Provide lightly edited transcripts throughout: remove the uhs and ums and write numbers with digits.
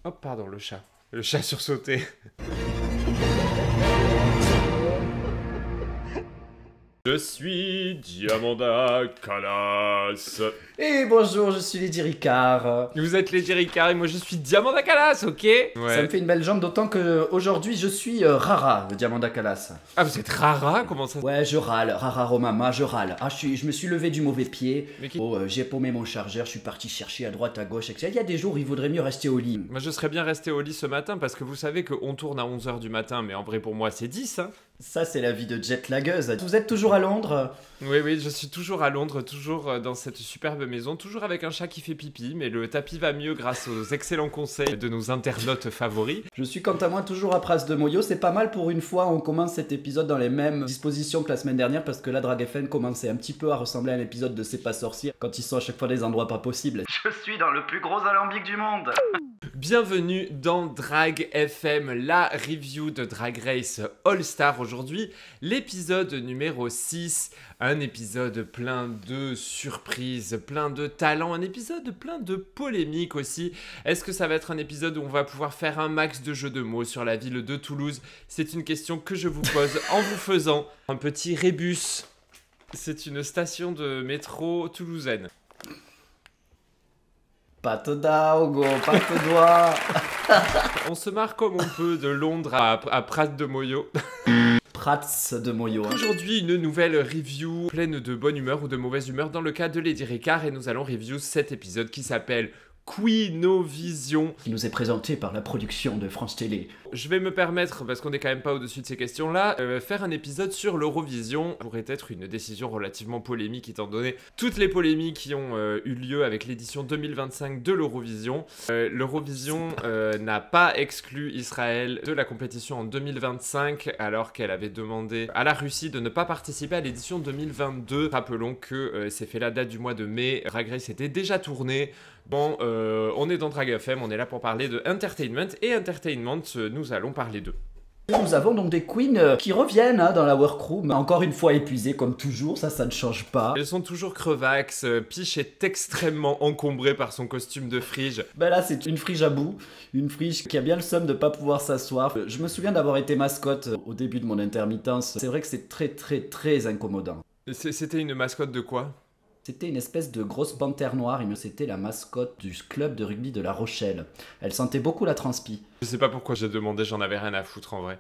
Oh, pardon, le chat. Le chat sursauté. Je suis Diamanda Calas. Et bonjour, je suis Lady Ricard. Vous êtes Lady Ricard et moi je suis Diamanda Calas, ok? Ouais. Ça me fait une belle jambe, d'autant que aujourd'hui je suis Rara, le Diamanda Calas. Ah, vous êtes Rara? Comment ça? Ouais, je râle, Rara Romama, je râle. Ah, je me suis levé du mauvais pied. Mais qui... Oh, j'ai paumé mon chargeur, je suis parti chercher à droite, à gauche, etc. Il y a des jours où il vaudrait mieux rester au lit. Moi je serais bien resté au lit ce matin parce que vous savez qu'on tourne à 11 h du matin, mais en vrai pour moi c'est 10, hein. Ça, c'est la vie de jet-lagueuse. Vous êtes toujours à Londres? Oui, oui, je suis toujours à Londres, toujours dans cette superbe maison, toujours avec un chat qui fait pipi, mais le tapis va mieux grâce aux excellents conseils de nos internautes favoris. Je suis quant à moi toujours à Pras de Moyo. C'est pas mal pour une fois, on commence cet épisode dans les mêmes dispositions que la semaine dernière parce que la Drag FM commençait un petit peu à ressembler à un épisode de C'est pas sorcier quand ils sont à chaque fois des endroits pas possibles. Je suis dans le plus gros alambic du monde. Bienvenue dans Drag FM, la review de Drag Race All Star. Aujourd'hui, l'épisode numéro 6, un épisode plein de surprises, plein de talents, un épisode plein de polémiques aussi. Est-ce que ça va être un épisode où on va pouvoir faire un max de jeux de mots sur la ville de Toulouse? C'est une question que je vous pose en vous faisant un petit rébus. C'est une station de métro toulousaine. Patte d'Augo, patte doigt. On se marre comme on peut de Londres à Prat de Moyo. Prats de Moyo. Aujourd'hui, une nouvelle review pleine de bonne humeur ou de mauvaise humeur dans le cas de Lady Ricard et nous allons review cet épisode qui s'appelle Queenovision. Qui nous est présenté par la production de France Télé. Je vais me permettre, parce qu'on n'est quand même pas au-dessus de ces questions-là, faire un épisode sur l'Eurovision pourrait être une décision relativement polémique étant donné toutes les polémiques qui ont eu lieu avec l'édition 2025 de l'Eurovision. L'Eurovision n'a pas exclu Israël de la compétition en 2025 alors qu'elle avait demandé à la Russie de ne pas participer à l'édition 2022. Rappelons que c'est fait la date du mois de mai, Drag Race était déjà tourné. Bon, on est dans Drag FM, on est là pour parler de entertainment et entertainment, nous allons parler d'eux. Nous avons donc des queens qui reviennent dans la workroom, encore une fois épuisées comme toujours, ça ne change pas. Elles sont toujours crevax, Peach est extrêmement encombrée par son costume de frige. Ben là c'est une frige à bout, une frige qui a bien le somme de pas pouvoir s'asseoir. Je me souviens d'avoir été mascotte au début de mon intermittence, c'est vrai que c'est très incommodant. C'était une mascotte de quoi ? C'était une espèce de grosse panthère noire, c'était la mascotte du club de rugby de La Rochelle. Elle sentait beaucoup la transpi. Je sais pas pourquoi j'ai demandé, j'en avais rien à foutre en vrai.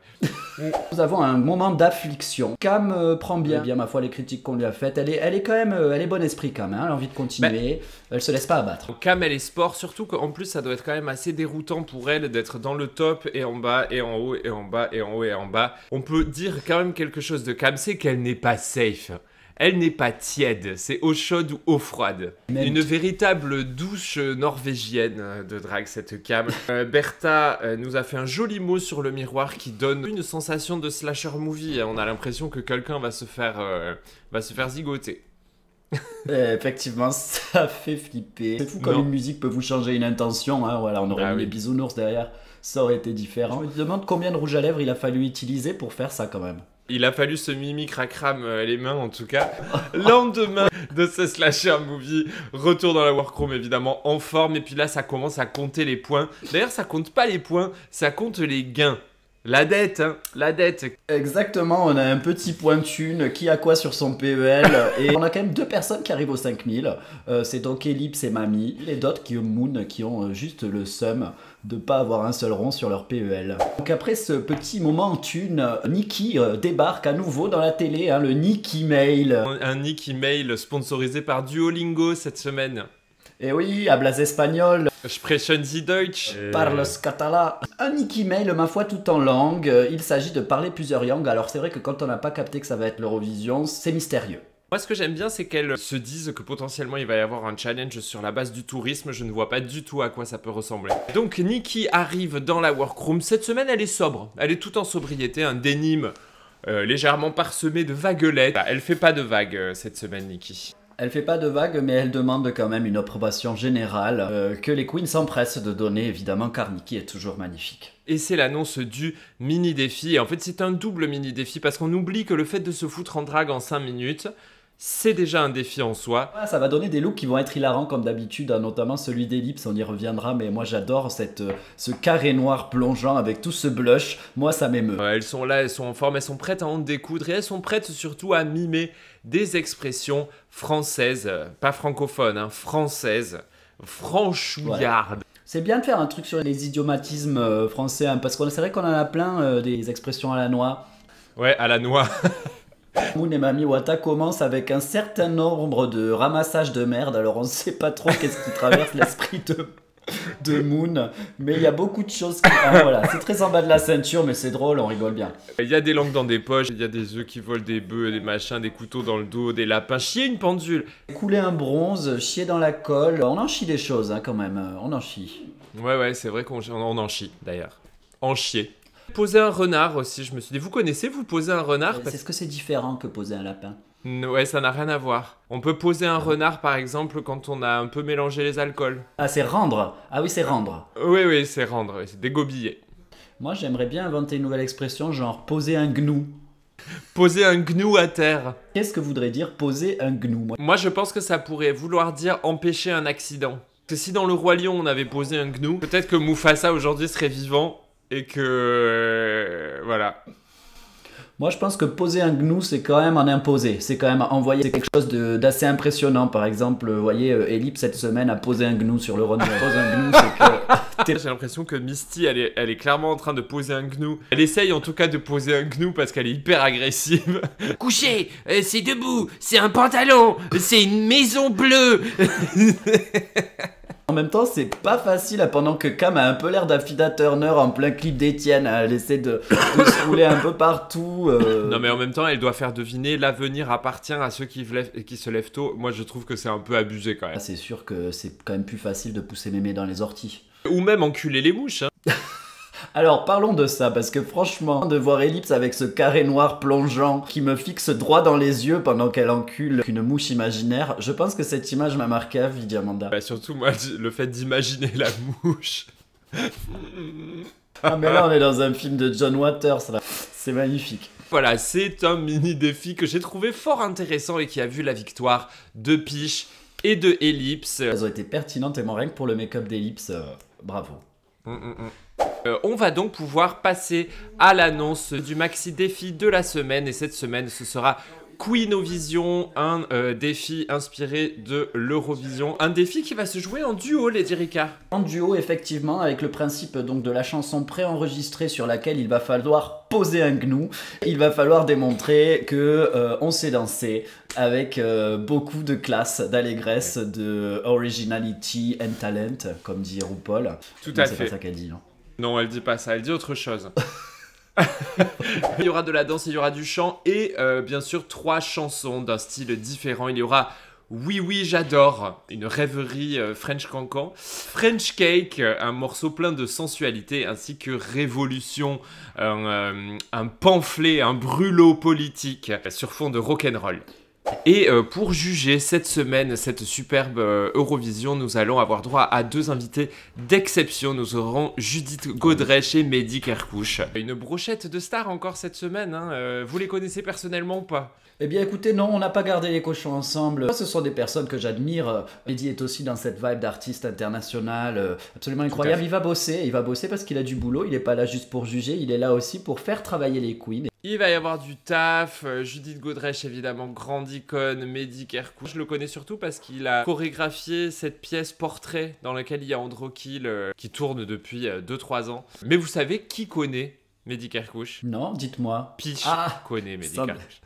Nous avons un moment d'affliction. Cam prend bien ma foi les critiques qu'on lui a faites. Elle est quand même, elle est bon esprit quand même, hein, elle a envie de continuer, elle se laisse pas abattre. Cam elle est sport, surtout qu'en plus ça doit être quand même assez déroutant pour elle d'être dans le top et en bas et en haut et en bas et en haut et en bas. On peut dire quand même quelque chose de Cam, c'est qu'elle n'est pas safe. Elle n'est pas tiède, c'est eau chaude ou eau froide. Une véritable douche norvégienne de drague, cette Cam. Bertha nous a fait un joli mot sur le miroir qui donne une sensation de slasher movie. On a l'impression que quelqu'un va se faire zigoter. Effectivement, ça fait flipper. C'est fou comme une musique peut vous changer une intention. Hein. Voilà, on aurait mis les bisounours derrière, ça aurait été différent. Je me demande combien de rouge à lèvres il a fallu utiliser pour faire ça quand même. Il a fallu se mimi cracram les mains en tout cas. Lendemain de ce slasher movie, retour dans la workroom évidemment en forme et puis là ça commence à compter les points. D'ailleurs ça compte pas les points, ça compte les gains. La dette, hein, la dette. Exactement, on a un petit point de thune, qui a quoi sur son PEL, et on a quand même 2 personnes qui arrivent aux 5000, c'est donc Ellipse et Mamie, et d'autres qui ont juste le seum de pas avoir un seul rond sur leur PEL. Donc après ce petit moment thune, Nikki débarque à nouveau dans la télé, hein, le Nikki Mail. Un Nikki Mail sponsorisé par Duolingo cette semaine. Et oui, hablas espagnol. Sprechen Sie Deutsch. Parles català. Un Nikki Mail, ma foi, tout en langue. Il s'agit de parler plusieurs langues. Alors c'est vrai que quand on n'a pas capté que ça va être l'Eurovision, c'est mystérieux. Moi, ce que j'aime bien, c'est qu'elles se disent que potentiellement il va y avoir un challenge sur la base du tourisme. Je ne vois pas du tout à quoi ça peut ressembler. Donc, Nikki arrive dans la workroom. Cette semaine, elle est sobre. Elle est toute en sobriété, un dénime légèrement parsemé de vaguelettes. Elle fait pas de vagues cette semaine, Nikki. Elle fait pas de vagues, mais elle demande quand même une approbation générale que les queens s'empressent de donner, évidemment, car Nikki est toujours magnifique. Et c'est l'annonce du mini-défi. Et en fait, c'est un double mini-défi parce qu'on oublie que le fait de se foutre en drague en 5 minutes, c'est déjà un défi en soi. Ah, ça va donner des looks qui vont être hilarants comme d'habitude, hein, notamment celui d'Ellipse, on y reviendra, mais moi j'adore ce carré noir plongeant avec tout ce blush, moi ça m'émeut. Elles sont là, elles sont en forme, elles sont prêtes à en découdre et elles sont prêtes surtout à mimer des expressions françaises, pas francophones, hein, françaises, franchouillardes. Ouais. C'est bien de faire un truc sur les idiomatismes français, hein, parce que c'est vrai qu'on en a plein des expressions à la noix. Ouais, à la noix. Moon et Mami Wata commencent avec un certain nombre de ramassages de merde, alors on ne sait pas trop qu'est-ce qui traverse l'esprit de Moon, mais il y a beaucoup de choses qui... voilà, c'est très en bas de la ceinture, mais c'est drôle, on rigole bien. Il y a des langues dans des poches, il y a des œufs qui volent, des bœufs, des machins, des couteaux dans le dos, des lapins, chier une pendule. Couler un bronze, chier dans la colle, on en chie des choses hein, quand même, on en chie. Ouais, c'est vrai qu'on en chie d'ailleurs. En chier. Poser un renard aussi, je me suis dit, vous connaissez, vous posez un renard Est-ce que c'est différent que poser un lapin? Ouais, ça n'a rien à voir. On peut poser un renard par exemple quand on a un peu mélangé les alcools. Ah, c'est rendre. Ah oui, c'est rendre. Oui, c'est rendre, c'est dégobiller. Moi, j'aimerais bien inventer une nouvelle expression, genre poser un gnou. Poser un gnou à terre. Qu'est-ce que voudrait dire poser un gnou? Moi, je pense que ça pourrait vouloir dire empêcher un accident. Parce que si dans le Roi Lion, on avait posé un gnou, peut-être que Mufasa aujourd'hui serait vivant et que... voilà. Moi, je pense que poser un gnou, c'est quand même en imposer. C'est quand même envoyer. C'est quelque chose d'assez impressionnant. Par exemple, vous voyez, Ellipse, cette semaine, a posé un gnou sur le Rhône. Poser un gnou, c'est que... J'ai l'impression que Misty, elle est clairement en train de poser un gnou. Elle essaye en tout cas de poser un gnou parce qu'elle est hyper agressive. Couché, c'est debout, c'est un pantalon, c'est une maison bleue. En même temps, c'est pas facile hein, pendant que Cam a un peu l'air d'Affida Turner en plein clip d'Étienne. Elle essaie de se rouler un peu partout. Non, mais en même temps, elle doit faire deviner l'avenir appartient à ceux qui se lèvent tôt. Moi, je trouve que c'est un peu abusé quand même. C'est sûr que c'est quand même plus facile de pousser mémé dans les orties. Ou même enculer les mouches. Hein. Alors parlons de ça, parce que franchement, de voir Ellipse avec ce carré noir plongeant qui me fixe droit dans les yeux pendant qu'elle encule une mouche imaginaire, je pense que cette image m'a marqué à vie, Diamanda. Bah surtout moi, le fait d'imaginer la mouche. Ah mais là on est dans un film de John Waters, là. C'est magnifique. Voilà, c'est un mini défi que j'ai trouvé fort intéressant et qui a vu la victoire de Piche et de Ellipse. Elles ont été pertinentes et mon rien que pour le make-up d'Ellipse, bravo. On va donc pouvoir passer à l'annonce du maxi défi de la semaine et cette semaine ce sera Queenovision, un défi inspiré de l'Eurovision, un défi qui va se jouer en duo, Lady Ricard. En duo effectivement, avec le principe donc de la chanson préenregistrée sur laquelle il va falloir poser un gnou, il va falloir démontrer que on sait danser avec beaucoup de classe, d'allégresse, de originality and talent, comme dit RuPaul. Tout à fait. C'est pas ça qu'elle dit, non? Non, elle dit pas ça, elle dit autre chose. Il y aura de la danse, il y aura du chant et bien sûr 3 chansons d'un style différent. Il y aura Oui Oui J'adore, une rêverie French Cancan, French Cake, un morceau plein de sensualité, ainsi que Révolution, un pamphlet, un brûlot politique sur fond de rock'n'roll. Et pour juger cette semaine, cette superbe Eurovision, nous allons avoir droit à 2 invités d'exception. Nous aurons Judith Godrèche et Mehdi Kerkouche. Une brochette de stars encore cette semaine, hein. Vous les connaissez personnellement ou pas ? Eh bien écoutez, non, on n'a pas gardé les cochons ensemble. Ce sont des personnes que j'admire. Mehdi est aussi dans cette vibe d'artiste international absolument incroyable. Il va bosser parce qu'il a du boulot. Il n'est pas là juste pour juger, il est là aussi pour faire travailler les queens. Il va y avoir du taf, Judith Godrèche évidemment, grande icône, Mehdi Kerkouche. Je le connais surtout parce qu'il a chorégraphié cette pièce portrait dans laquelle il y a Androkil qui tourne depuis 2-3 ans. Mais vous savez qui connaît Mehdi Kerkouche? Non, dites-moi. Piche connaît Mehdi Kerkouche.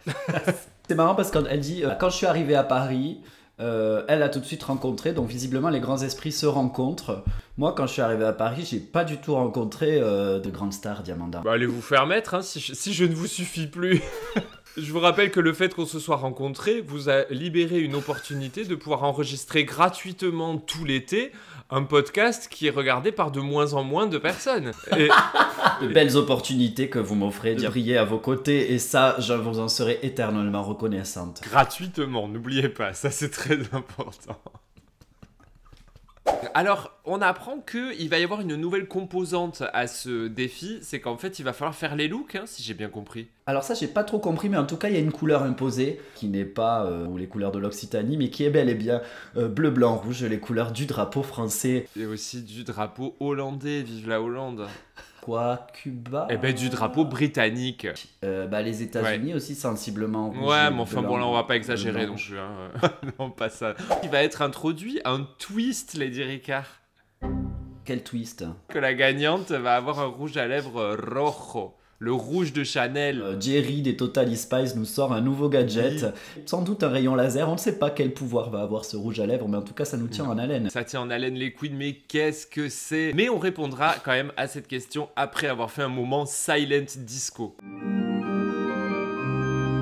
C'est marrant parce qu'elle dit quand je suis arrivée à Paris, elle a tout de suite rencontré, donc visiblement les grands esprits se rencontrent. Moi, quand je suis arrivé à Paris, j'ai pas du tout rencontré de grandes stars, Diamanda. Bah, allez vous faire mettre, hein, si je ne vous suffis plus. Je vous rappelle que le fait qu'on se soit rencontrés vous a libéré une opportunité de pouvoir enregistrer gratuitement tout l'été un podcast qui est regardé par de moins en moins de personnes. Et... de belles opportunités que vous m'offrez de briller à vos côtés, et ça, je vous en serai éternellement reconnaissante. Gratuitement, n'oubliez pas, ça c'est très important. Alors, on apprend qu'il va y avoir une nouvelle composante à ce défi, c'est qu'en fait, il va falloir faire les looks, hein, si j'ai bien compris. Alors ça, j'ai pas trop compris, mais en tout cas, il y a une couleur imposée qui n'est pas les couleurs de l'Occitanie, mais qui est bel et bien bleu, blanc, rouge, les couleurs du drapeau français. Et aussi du drapeau hollandais, vive la Hollande. Quoi, Cuba? Eh ben, du drapeau britannique. Les États-Unis aussi, sensiblement rouge. Ouais, mais enfin, blanc, bon, là, on va pas exagérer blanc. non plus. Hein. Non, pas ça. Il va être introduit un twist, Lady Ricard. Quel twist? Que la gagnante va avoir un rouge à lèvres rojo. Le rouge de Chanel. Jerry des Totally Spies nous sort un nouveau gadget. Sans doute un rayon laser. On ne sait pas quel pouvoir va avoir ce rouge à lèvres, mais en tout cas, ça nous tient en haleine. Ça tient en haleine les queens, mais qu'est-ce que c'est? Mais on répondra quand même à cette question après avoir fait un moment silent disco.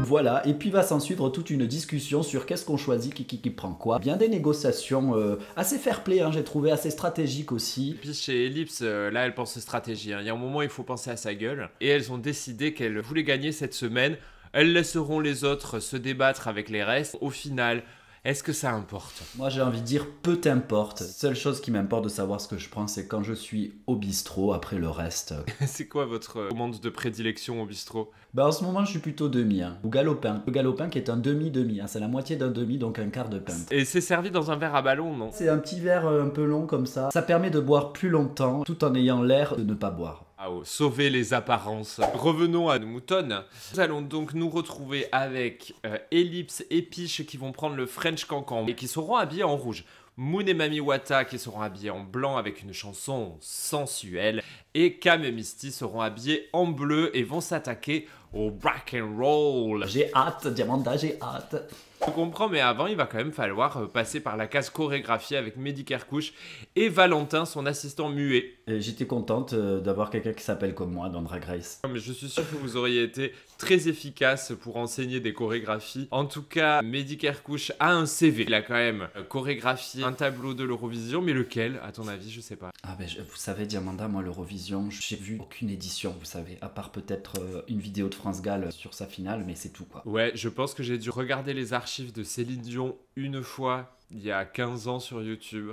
Voilà, et puis va s'en suivre toute une discussion sur qu'est-ce qu'on choisit, qui prend quoi. Bien des négociations assez fair-play, hein, j'ai trouvé assez stratégiques aussi. Puis chez Ellipse, là, elle pense stratégie. Hein. Il y a un moment, il faut penser à sa gueule. Et elles ont décidé qu'elles voulaient gagner cette semaine. Elles laisseront les autres se débattre avec les restes. Au final, est-ce que ça importe? Moi j'ai envie de dire peu t'importe. Seule chose qui m'importe de savoir ce que je prends, c'est quand je suis au bistrot, après le reste. C'est quoi votre commande de prédilection au bistrot? En ce moment je suis plutôt demi, hein, ou galopin. Le galopin qui est un demi-demi, hein, c'est la moitié d'un demi, donc un quart de pinte. Et c'est servi dans un verre à ballon, non? C'est un petit verre un peu long comme ça. Ça permet de boire plus longtemps, tout en ayant l'air de ne pas boire. Ah oh, sauver les apparences. Revenons à nos moutons. Nous allons donc nous retrouver avec Ellipse et Peach qui vont prendre le French Cancan et qui seront habillés en rouge. Moon et Mami Wata qui seront habillés en blanc avec une chanson sensuelle. Et Cam et Misty seront habillés en bleu et vont s'attaquer au rock and roll. J'ai hâte, Diamanda, j'ai hâte. Je comprends, mais avant, il va quand même falloir passer par la case chorégraphie avec Mehdi Kerkouche et Valentin, son assistant muet. J'étais contente d'avoir quelqu'un qui s'appelle comme moi dans Drag Race. Mais je suis sûr que vous auriez été très efficace pour enseigner des chorégraphies. En tout cas, Mehdi Kerkouche a un CV. Il a quand même chorégraphié un tableau de l'Eurovision, mais lequel, à ton avis, je sais pas. Vous savez, Diamanda, moi, l'Eurovision, j'ai vu aucune édition, vous savez, à part peut-être une vidéo de France Gall sur sa finale, mais c'est tout, quoi. Ouais, je pense que j'ai dû regarder les archives de Céline Dion une fois, il y a 15 ans sur YouTube.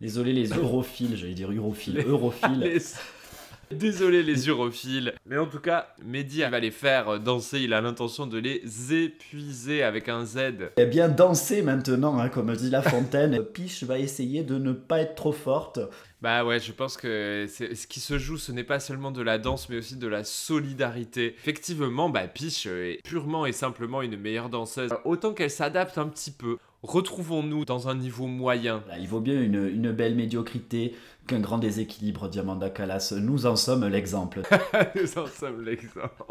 Désolé les europhiles, j'allais dire europhiles. Désolé les europhiles. Mais en tout cas, Mehdi va les faire danser, il a l'intention de les épuiser avec un Z. Eh bien danser maintenant, hein, comme dit La Fontaine. Peach va essayer de ne pas être trop forte. Bah ouais, je pense que ce qui se joue, ce n'est pas seulement de la danse, mais aussi de la solidarité. Effectivement, Peach est purement et simplement une meilleure danseuse. Autant qu'elle s'adapte un petit peu. Retrouvons-nous dans un niveau moyen. Là, il vaut bien une belle médiocrité qu'un grand déséquilibre, Diamanda Callas. Nous en sommes l'exemple. Nous en sommes l'exemple.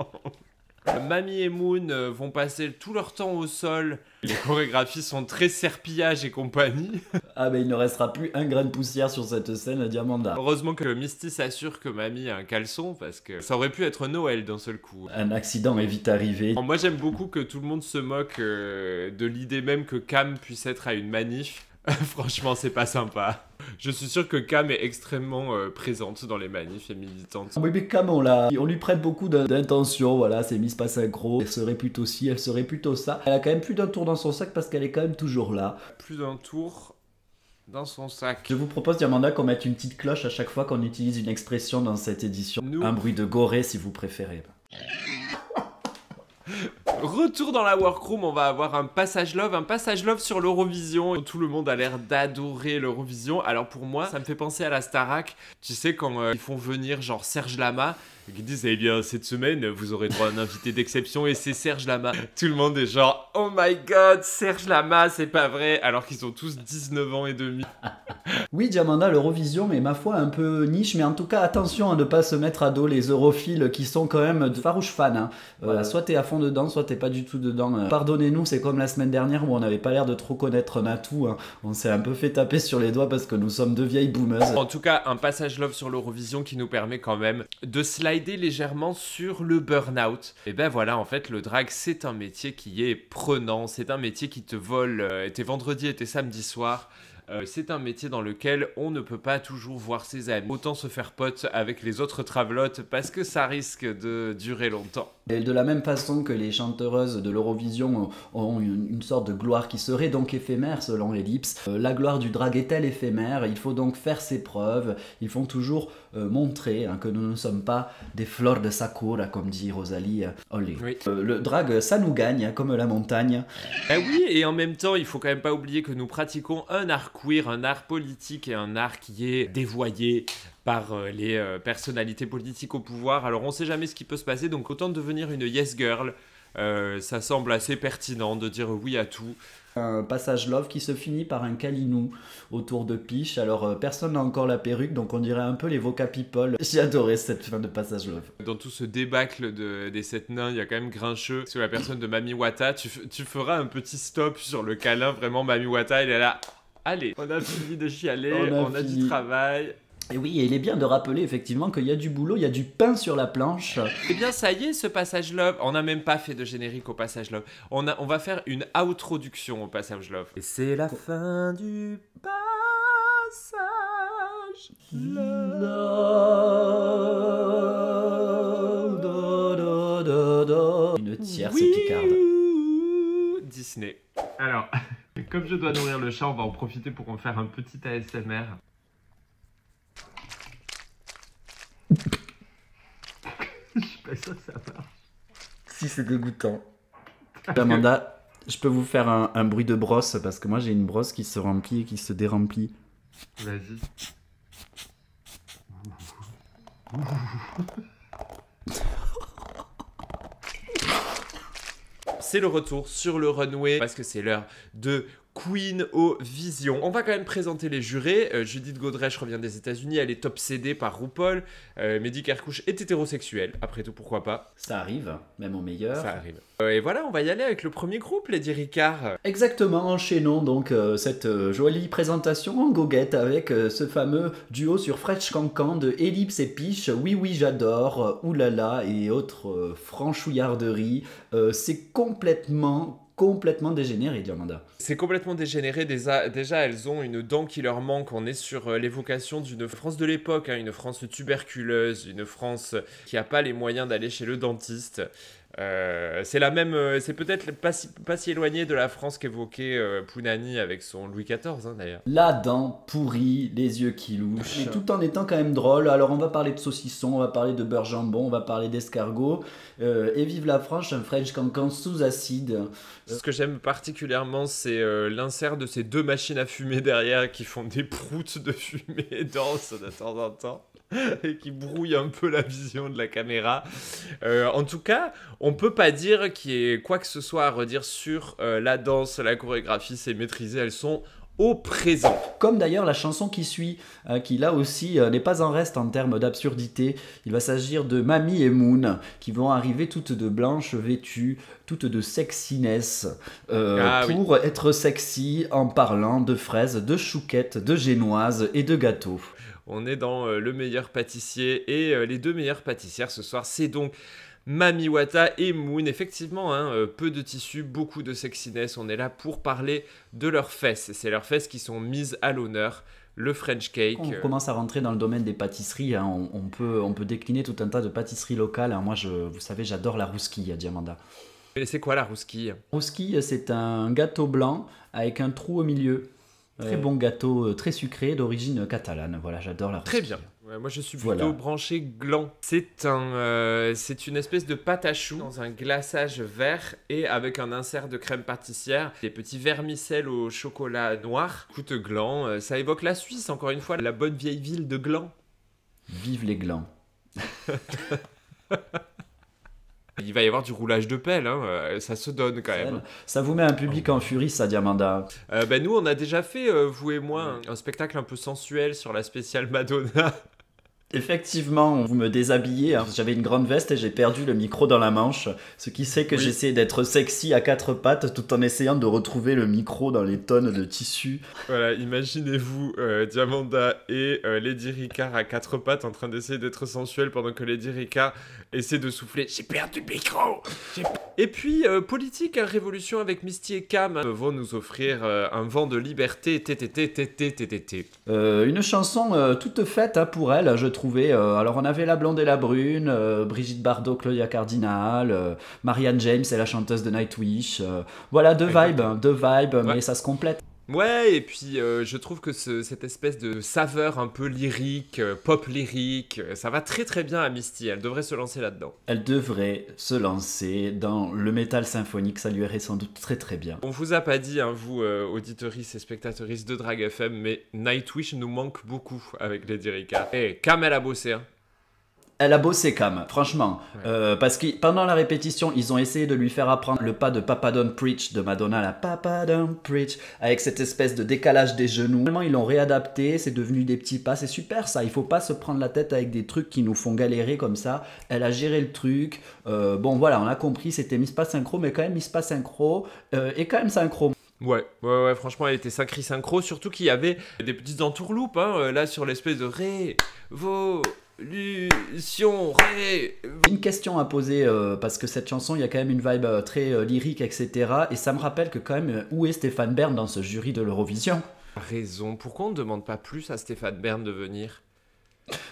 Mami et Moon vont passer tout leur temps au sol. Les chorégraphies sont très serpillage et compagnie. Il ne restera plus un grain de poussière sur cette scène, Diamanda. Heureusement que Misty s'assure que Mamie a un caleçon, parce que ça aurait pu être Noël d'un seul coup. Un accident est vite arrivé. Moi j'aime beaucoup que tout le monde se moque de l'idée même que Cam puisse être à une manif. Franchement, c'est pas sympa. Je suis sûr que Cam est extrêmement présente dans les manifs et militante. Oui, mais Cam, on lui prête beaucoup d'intention, voilà, c'est Miss pas synchro. Elle serait plutôt ci, elle serait plutôt ça. Elle a quand même plus d'un tour dans son sac parce qu'elle est quand même toujours là. Plus d'un tour dans son sac. Je vous propose, Diamanda, qu'on mette une petite cloche à chaque fois qu'on utilise une expression dans cette édition. Un bruit de gorée, si vous préférez. Retour dans la workroom, on va avoir un passage love sur l'Eurovision. Tout le monde a l'air d'adorer l'Eurovision. Alors pour moi, ça me fait penser à la Starac. Tu sais, quand ils font venir genre Serge Lama, qui disent eh bien cette semaine vous aurez droit à un invité d'exception et c'est Serge Lama. Tout le monde est genre oh my god, Serge Lama, c'est pas vrai, alors qu'ils ont tous 19 ans et demi. Oui, Diamanda, l'Eurovision est ma foi un peu niche, mais en tout cas attention à ne pas se mettre à dos les europhiles qui sont quand même de farouches fans. Hein. Soit t'es à fond dedans, soit t'es pas du tout dedans. Pardonnez-nous, c'est comme la semaine dernière où on n'avait pas l'air de trop connaître Natou. Hein. On s'est un peu fait taper sur les doigts parce que nous sommes deux vieilles boomeuses. En tout cas, un passage love sur l'Eurovision qui nous permet quand même de slider légèrement sur le burn-out. Et ben voilà, en fait, le drag, c'est un métier qui est prenant, c'est un métier qui te vole tes vendredis et tes samedis soirs. C'est un métier dans lequel on ne peut pas toujours voir ses amis. Autant se faire pote avec les autres travelotes parce que ça risque de durer longtemps. Et de la même façon que les chanteuses de l'Eurovision ont une sorte de gloire qui serait donc éphémère selon Ellipse, la gloire du drag est-elle éphémère? Il faut donc faire ses preuves, il faut toujours montrer que nous ne sommes pas des fleurs de Sakura comme dit Rosalie Olé. Oui. Le drag ça nous gagne comme la montagne. Oui, et en même temps, il faut quand même pas oublier que nous pratiquons un art queer, un art politique et un art qui est dévoyé par les personnalités politiques au pouvoir. Alors on sait jamais ce qui peut se passer, donc autant devenir une yes girl. Ça semble assez pertinent de dire oui à tout. Un passage love qui se finit par un câlinou autour de Piche. Alors personne n'a encore la perruque, donc on dirait un peu les Voca People. J'ai adoré cette fin de passage love. Dans tout ce débâcle des 7 nains, il y a quand même Grincheux. Sur la personne de Mami Wata, tu feras un petit stop sur le câlin. Vraiment, Mami Wata, elle est là. Allez, on a fini de chialer, on a du travail. Et oui, et il est bien de rappeler effectivement qu'il y a du boulot, il y a du pain sur la planche. Eh bien, ça y est, ce passage love. On n'a même pas fait de générique au passage love. On va faire une outroduction au passage love. Et c'est la fin du passage love. Une tierce picarde. Disney. Alors, comme je dois nourrir le chat, on va en profiter pour en faire un petit ASMR. Je sais pas ça marche. Si c'est dégoûtant. Amanda, je peux vous faire un bruit de brosse parce que moi j'ai une brosse qui se remplit et qui se déremplit. Vas-y. C'est le retour sur le runway parce que c'est l'heure de Queen au Vision. On va quand même présenter les jurés. Judith Godrèche revient des États-Unis, elle est top CD par RuPaul. Mehdi Kerkouche est hétérosexuel, après tout pourquoi pas. Ça arrive, même au meilleur. Ça arrive. Et voilà, on va y aller avec le premier groupe, Lady Ricard. Exactement, enchaînons donc cette jolie présentation en goguette avec ce fameux duo sur French Cancan de Ellipse et Piche. Oui, oui, j'adore, oulala et autres franchouillarderies. C'est complètement dégénéré, Diamanda. C'est complètement dégénéré. Déjà, elles ont une dent qui leur manque. On est sur l'évocation d'une France de l'époque, une France tuberculeuse, une France qui n'a pas les moyens d'aller chez le dentiste. C'est la même, c'est peut-être pas si éloigné de la France qu'évoquait Pounani avec son Louis XIV d'ailleurs. La dent pourrie, les yeux qui louchent, mais tout en étant quand même drôle. Alors on va parler de saucisson, on va parler de beurre jambon, on va parler d'escargot. Et vive la France, un French Cancan sous acide. Ce que j'aime particulièrement, c'est l'insert de ces deux machines à fumer derrière qui font des proutes de fumée dense de temps en temps. Et qui brouille un peu la vision de la caméra. En tout cas, on peut pas dire qu'il y ait quoi que ce soit à redire sur la danse, la chorégraphie, c'est maîtrisé, elles sont au présent. Comme d'ailleurs la chanson qui suit, qui là aussi n'est pas en reste en termes d'absurdité. Il va s'agir de Mamie et Moon, qui vont arriver toutes de blanches vêtues, toutes de sexiness, pour être sexy en parlant de fraises, de chouquettes, de génoises et de gâteaux. On est dans le meilleur pâtissier et les deux meilleures pâtissières ce soir, c'est donc Mami Wata et Moon. Effectivement, peu de tissu, beaucoup de sexiness. On est là pour parler de leurs fesses. C'est leurs fesses qui sont mises à l'honneur. Le French cake. On commence à rentrer dans le domaine des pâtisseries. On peut décliner tout un tas de pâtisseries locales. Moi, vous savez, j'adore la rousquille, Diamanda. Et c'est quoi la rousquille? Rousquille, c'est un gâteau blanc avec un trou au milieu. Très bon gâteau, très sucré, d'origine catalane. Voilà, j'adore la rousquille. Très bien. Ouais, moi, je suis plutôt branché gland. C'est une espèce de pâte à choux dans un glaçage vert et avec un insert de crème pâtissière. Des petits vermicelles au chocolat noir. Écoute, gland, ça évoque la Suisse, encore une fois, la bonne vieille ville de Gland. Vive les glands. Il va y avoir du roulage de pelle, ça se donne quand même. Ça vous met un public en furie, ça, Diamanda. Nous, on a déjà fait, vous et moi, un spectacle un peu sensuel sur la spéciale Madonna. Effectivement, vous me déshabillez, hein. J'avais une grande veste et j'ai perdu le micro dans la manche, ce qui fait que Oui. j'essaie d'être sexy à quatre pattes tout en essayant de retrouver le micro dans les tonnes de tissu. Voilà, imaginez-vous Diamanda et Lady Ricard à quatre pattes en train d'essayer d'être sensuels pendant que Lady Ricard essaie de souffler. J'ai perdu le micro. Et puis, politique, hein, révolution avec Misty et Cam vont nous offrir un vent de liberté. TTT. Une chanson toute faite hein, pour elle, je trouvais. Alors on avait La Blonde et la Brune, Brigitte Bardot, Claudia Cardinal, Marianne James et la chanteuse de Nightwish. Voilà, Exactement. deux vibes, Ouais. mais ça se complète. Ouais, et puis je trouve que cette espèce de saveur un peu lyrique, pop lyrique, ça va très très bien à Misty. Elle devrait se lancer là-dedans. Elle devrait se lancer dans le métal symphonique, ça lui irait sans doute très très bien. On vous a pas dit, hein, vous, auditeuristes et spectatrices de Drag FM, mais Nightwish nous manque beaucoup avec Lady Ricard. Et Cam, elle a bossé, hein. Elle a bossé Cam, franchement. Ouais. Parce que pendant la répétition, ils ont essayé de lui faire apprendre le pas de Papa Don't Preach de Madonna, la Papa Don't Preach, avec cette espèce de décalage des genoux. Finalement, ils l'ont réadapté, c'est devenu des petits pas, c'est super ça. Il faut pas se prendre la tête avec des trucs qui nous font galérer comme ça. Elle a géré le truc. Bon, voilà, on a compris, c'était Miss Pas Synchro, mais quand même Miss Pas Synchro et quand même synchro. Ouais, franchement, elle était sacrée synchro, surtout qu'il y avait des petites entourloupes, hein, là, sur l'espèce de révolution, Une question à poser parce que cette chanson, il y a quand même une vibe très lyrique, etc. Et ça me rappelle que quand même, où est Stéphane Bern dans ce jury de l'Eurovision? raison. Pourquoi on ne demande pas plus à Stéphane Bern de venir?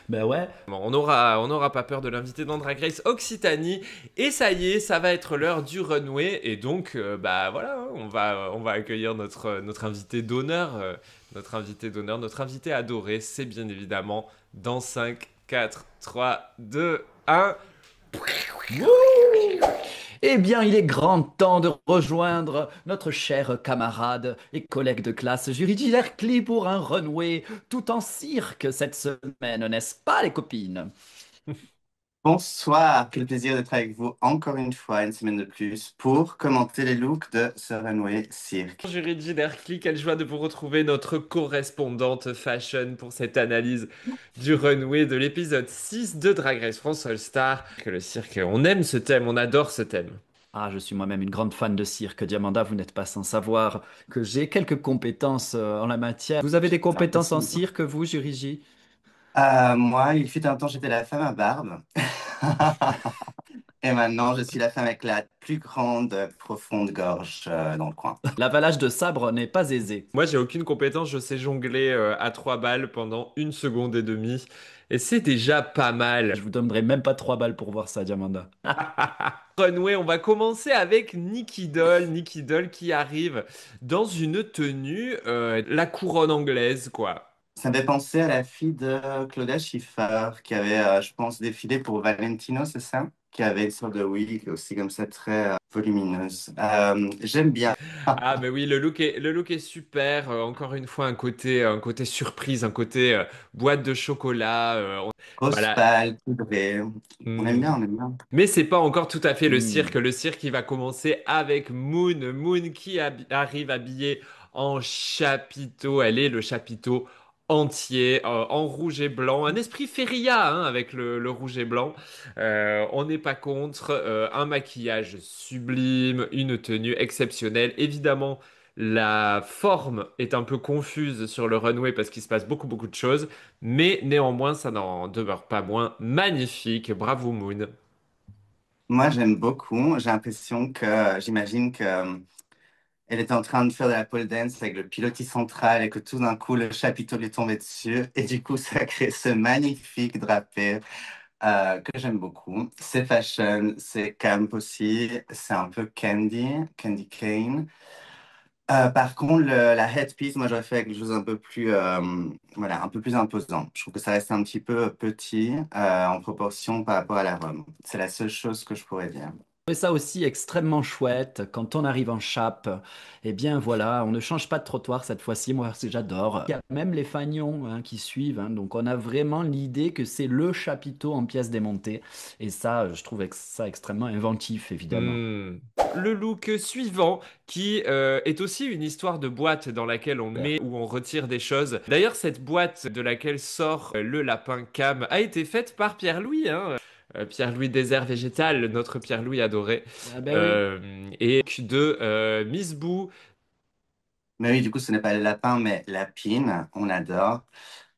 Ben ouais. Bon, on aura pas peur de l'inviter dans Drag Race Occitanie. Et ça y est, ça va être l'heure du runway. Et donc, bah voilà, hein, on va accueillir notre invité d'honneur. Notre invité adoré. C'est bien évidemment dans 5, 4, 3, 2, 1. Eh bien, il est grand temps de rejoindre notre cher camarade et collègue de classe Jury Lercli pour un runway tout en cirque cette semaine, n'est-ce pas les copines? Bonsoir, quel plaisir d'être avec vous encore une fois, une semaine de plus, pour commenter les looks de ce runway cirque. Jury Lercli, quelle joie de vous retrouver, notre correspondante fashion pour cette analyse du runway de l'épisode 6 de Drag Race France All Star. Que le cirque, on aime ce thème, on adore ce thème. Ah, je suis moi-même une grande fan de cirque. Diamanda, vous n'êtes pas sans savoir que j'ai quelques compétences en la matière. Vous avez des C'est compétences en impressionnant. cirque, vous, Jury J? Moi, il fut un temps, j'étais la femme à barbe. Et maintenant, je suis la femme avec la plus grande, profonde gorge dans le coin. L'avalage de sabre n'est pas aisé. Moi, j'ai aucune compétence, je sais jongler à 3 balles pendant 1 seconde et demie. Et c'est déjà pas mal. Je vous donnerai même pas 3 balles pour voir ça, Diamanda. Runway, on va commencer avec Nicky Doll. Nicky Doll qui arrive dans une tenue, la couronne anglaise, quoi. Ça me fait penser à la fille de Claudia Schiffer, qui avait, je pense, défilé pour Valentino, c'est ça? Qui avait une sorte de wig aussi comme ça, très volumineuse. J'aime bien. Ah, mais oui, le look est super. Encore une fois, un côté surprise, un côté boîte de chocolat. Grosse Voilà. pâle, poudrée. On aime Hmm. bien, on aime bien. Mais c'est pas encore tout à fait le Hmm. cirque. Le cirque, il va commencer avec Moon. Moon qui arrive habillée en chapiteau. Elle est le chapiteau entier, en rouge et blanc. Un esprit feria, hein, avec le rouge et blanc. On n'est pas contre. Un maquillage sublime, une tenue exceptionnelle. Évidemment, la forme est un peu confuse sur le runway parce qu'il se passe beaucoup, beaucoup de choses. Mais néanmoins, ça n'en demeure pas moins magnifique. Bravo, Moon. Moi, j'aime beaucoup. J'ai l'impression que, j'imagine que elle était en train de faire de la pole dance avec le pilotis central et que tout d'un coup, le chapiteau lui tombait dessus. Et du coup, ça crée ce magnifique drapé que j'aime beaucoup. C'est fashion, c'est camp aussi. C'est un peu Candy Cane. Par contre, la headpiece, moi, j'aurais fait quelque chose un peu plus, voilà, un peu plus imposant. Je trouve que ça reste un petit peu petit en proportion par rapport à la robe. C'est la seule chose que je pourrais dire. Et ça aussi extrêmement chouette. Quand on arrive en chape, eh bien voilà, on ne change pas de trottoir cette fois-ci. Moi, j'adore. Il y a même les fanions hein, qui suivent. Hein. Donc, on a vraiment l'idée que c'est le chapiteau en pièces démontées. Et ça, je trouve ça extrêmement inventif, évidemment. Hmm. le look suivant qui est aussi une histoire de boîte dans laquelle on met ou on retire des choses. D'ailleurs, cette boîte de laquelle sort le lapin Cam a été faite par Pierre-Louis, hein. Pierre-Louis Désert Végétal, notre Pierre-Louis adoré. Ah ben oui. Et de Miss Boo. Mais oui, du coup, ce n'est pas le lapin, mais la pine. On adore.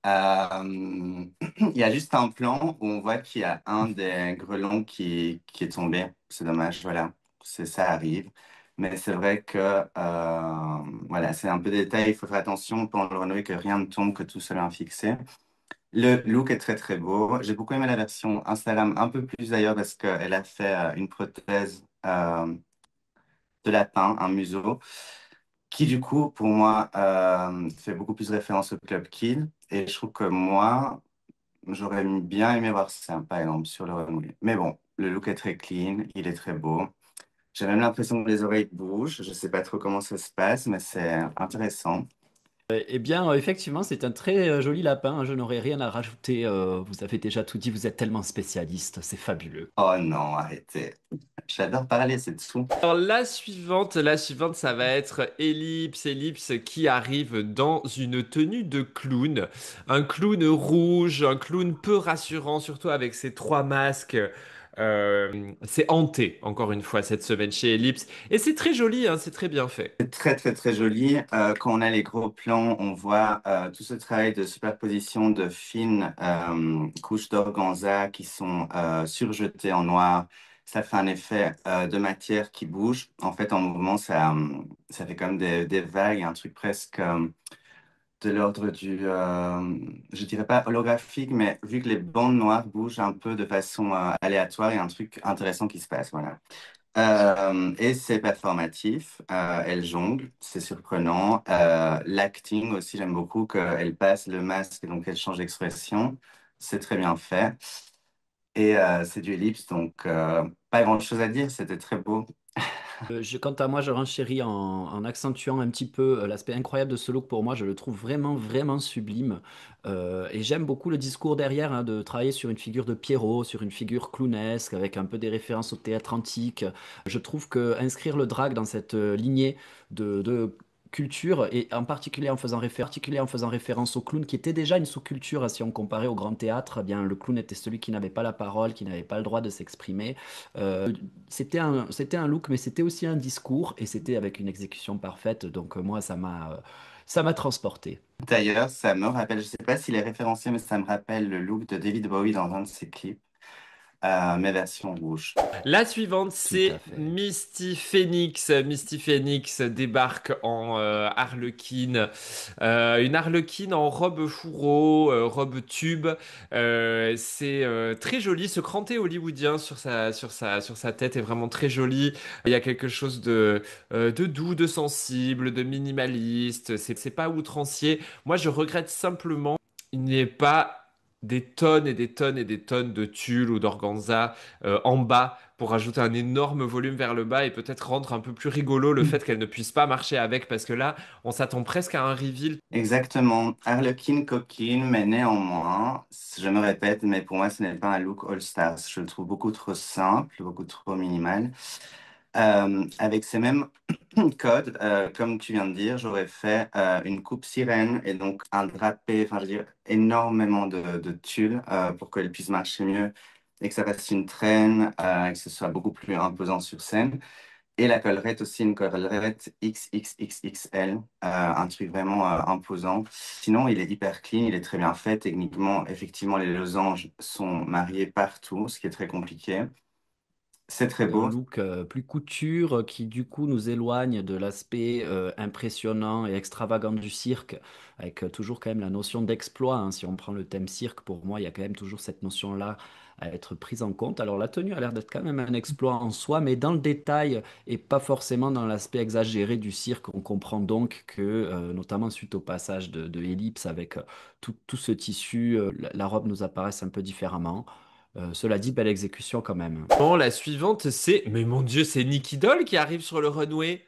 Il y a juste un plan où on voit qu'il y a un des grelons qui est tombé. C'est dommage, voilà. Ça arrive. Mais c'est vrai que voilà, c'est un peu détail. Il faut faire attention pendant le renouer que rien ne tombe, que tout soit bien fixé. Le look est très très beau. J'ai beaucoup aimé la version Instagram, un peu plus d'ailleurs parce qu'elle a fait une prothèse de lapin, un museau, qui du coup pour moi fait beaucoup plus référence au Club Kid. Et je trouve que moi, j'aurais bien aimé voir ça, par exemple, sur le runway. Mais bon, le look est très clean, il est très beau. J'ai même l'impression que les oreilles bougent. Je sais pas trop comment ça se passe, mais c'est intéressant. Eh bien, effectivement, c'est un très joli lapin, hein. Je n'aurais rien à rajouter. Vous avez déjà tout dit. Vous êtes tellement spécialiste. C'est fabuleux. Oh non, arrêtez. J'adore parler, c'est tout. Alors la suivante, ça va être Ellipse qui arrive dans une tenue de clown. Un clown rouge, un clown peu rassurant, surtout avec ses trois masques. C'est hanté, encore une fois, cette semaine chez Ellipse. Et c'est très joli, hein, c'est très bien fait. C'est très très très joli. Quand on a les gros plans, on voit tout ce travail de superposition de fines couches d'organza qui sont surjetées en noir. Ça fait un effet de matière qui bouge. En fait, en mouvement, ça fait comme des vagues, un truc presque de l'ordre je dirais pas holographique, mais vu que les bandes noires bougent un peu de façon aléatoire, il y a un truc intéressant qui se passe. Voilà. Et c'est performatif, elle jongle, c'est surprenant. L'acting aussi, j'aime beaucoup qu'elle passe le masque et donc elle change d'expression. C'est très bien fait. Et c'est du ellipse, donc pas grand-chose à dire, c'était très beau. Quant à moi, je renchéris en accentuant un petit peu l'aspect incroyable de ce look. Pour moi, je le trouve vraiment, vraiment sublime. Et j'aime beaucoup le discours derrière, hein, de travailler sur une figure de Pierrot, sur une figure clownesque, avec un peu des références au théâtre antique. Je trouve que inscrire le drag dans cette lignée de culture, et en faisant référence au clown, qui était déjà une sous-culture, hein, si on comparait au grand théâtre, eh bien, le clown était celui qui n'avait pas la parole, qui n'avait pas le droit de s'exprimer. C'était un look, mais c'était aussi un discours, et c'était avec une exécution parfaite. Donc moi, ça m'a transporté. D'ailleurs, ça me rappelle, je sais pas s'il est référencé, mais ça me rappelle le look de David Bowie dans un de ses clips, mais version rouge. La suivante, Tout à c'est fait. Misty Phoenix. Misty Phoenix débarque en harlequin. Une harlequine en robe fourreau, robe tube. C'est très joli. Ce cranté hollywoodien sur sa tête est vraiment très joli. Il y a quelque chose de doux, de sensible, de minimaliste. C'est pas outrancier. Moi, je regrette simplement il n'y ait pas des tonnes et des tonnes et des tonnes de tulle ou d'organza en bas pour rajouter un énorme volume vers le bas et peut-être rendre un peu plus rigolo le fait qu'elle ne puisse pas marcher avec parce que là, on s'attend presque à un reveal. Exactement. Harlequin coquine, mais néanmoins, je me répète, mais pour moi, ce n'est pas un look All-Stars. Je le trouve beaucoup trop simple, beaucoup trop minimal. Avec ces mêmes codes, comme tu viens de dire, j'aurais fait une coupe sirène et donc un drapé, enfin, je veux dire, énormément de tulle pour qu'elle puisse marcher mieux et que ça fasse une traîne et que ce soit beaucoup plus imposant sur scène. Et la collerette aussi, une collerette XXXXL, un truc vraiment imposant. Sinon, il est hyper clean, il est très bien fait. Techniquement, effectivement, les losanges sont mariés partout, ce qui est très compliqué. C'est très Un beau. look plus couture qui du coup nous éloigne de l'aspect impressionnant et extravagant du cirque, avec toujours quand même la notion d'exploit, hein. Si on prend le thème cirque, pour moi, il y a quand même toujours cette notion-là à être prise en compte. Alors la tenue a l'air d'être quand même un exploit en soi, mais dans le détail et pas forcément dans l'aspect exagéré du cirque. On comprend donc que, notamment suite au passage de Ellipse avec tout ce tissu, la robe nous apparaisse un peu différemment. Cela dit, belle exécution quand même. Bon, la suivante, c'est... Mais mon Dieu, c'est Nicky Doll qui arrive sur le runway.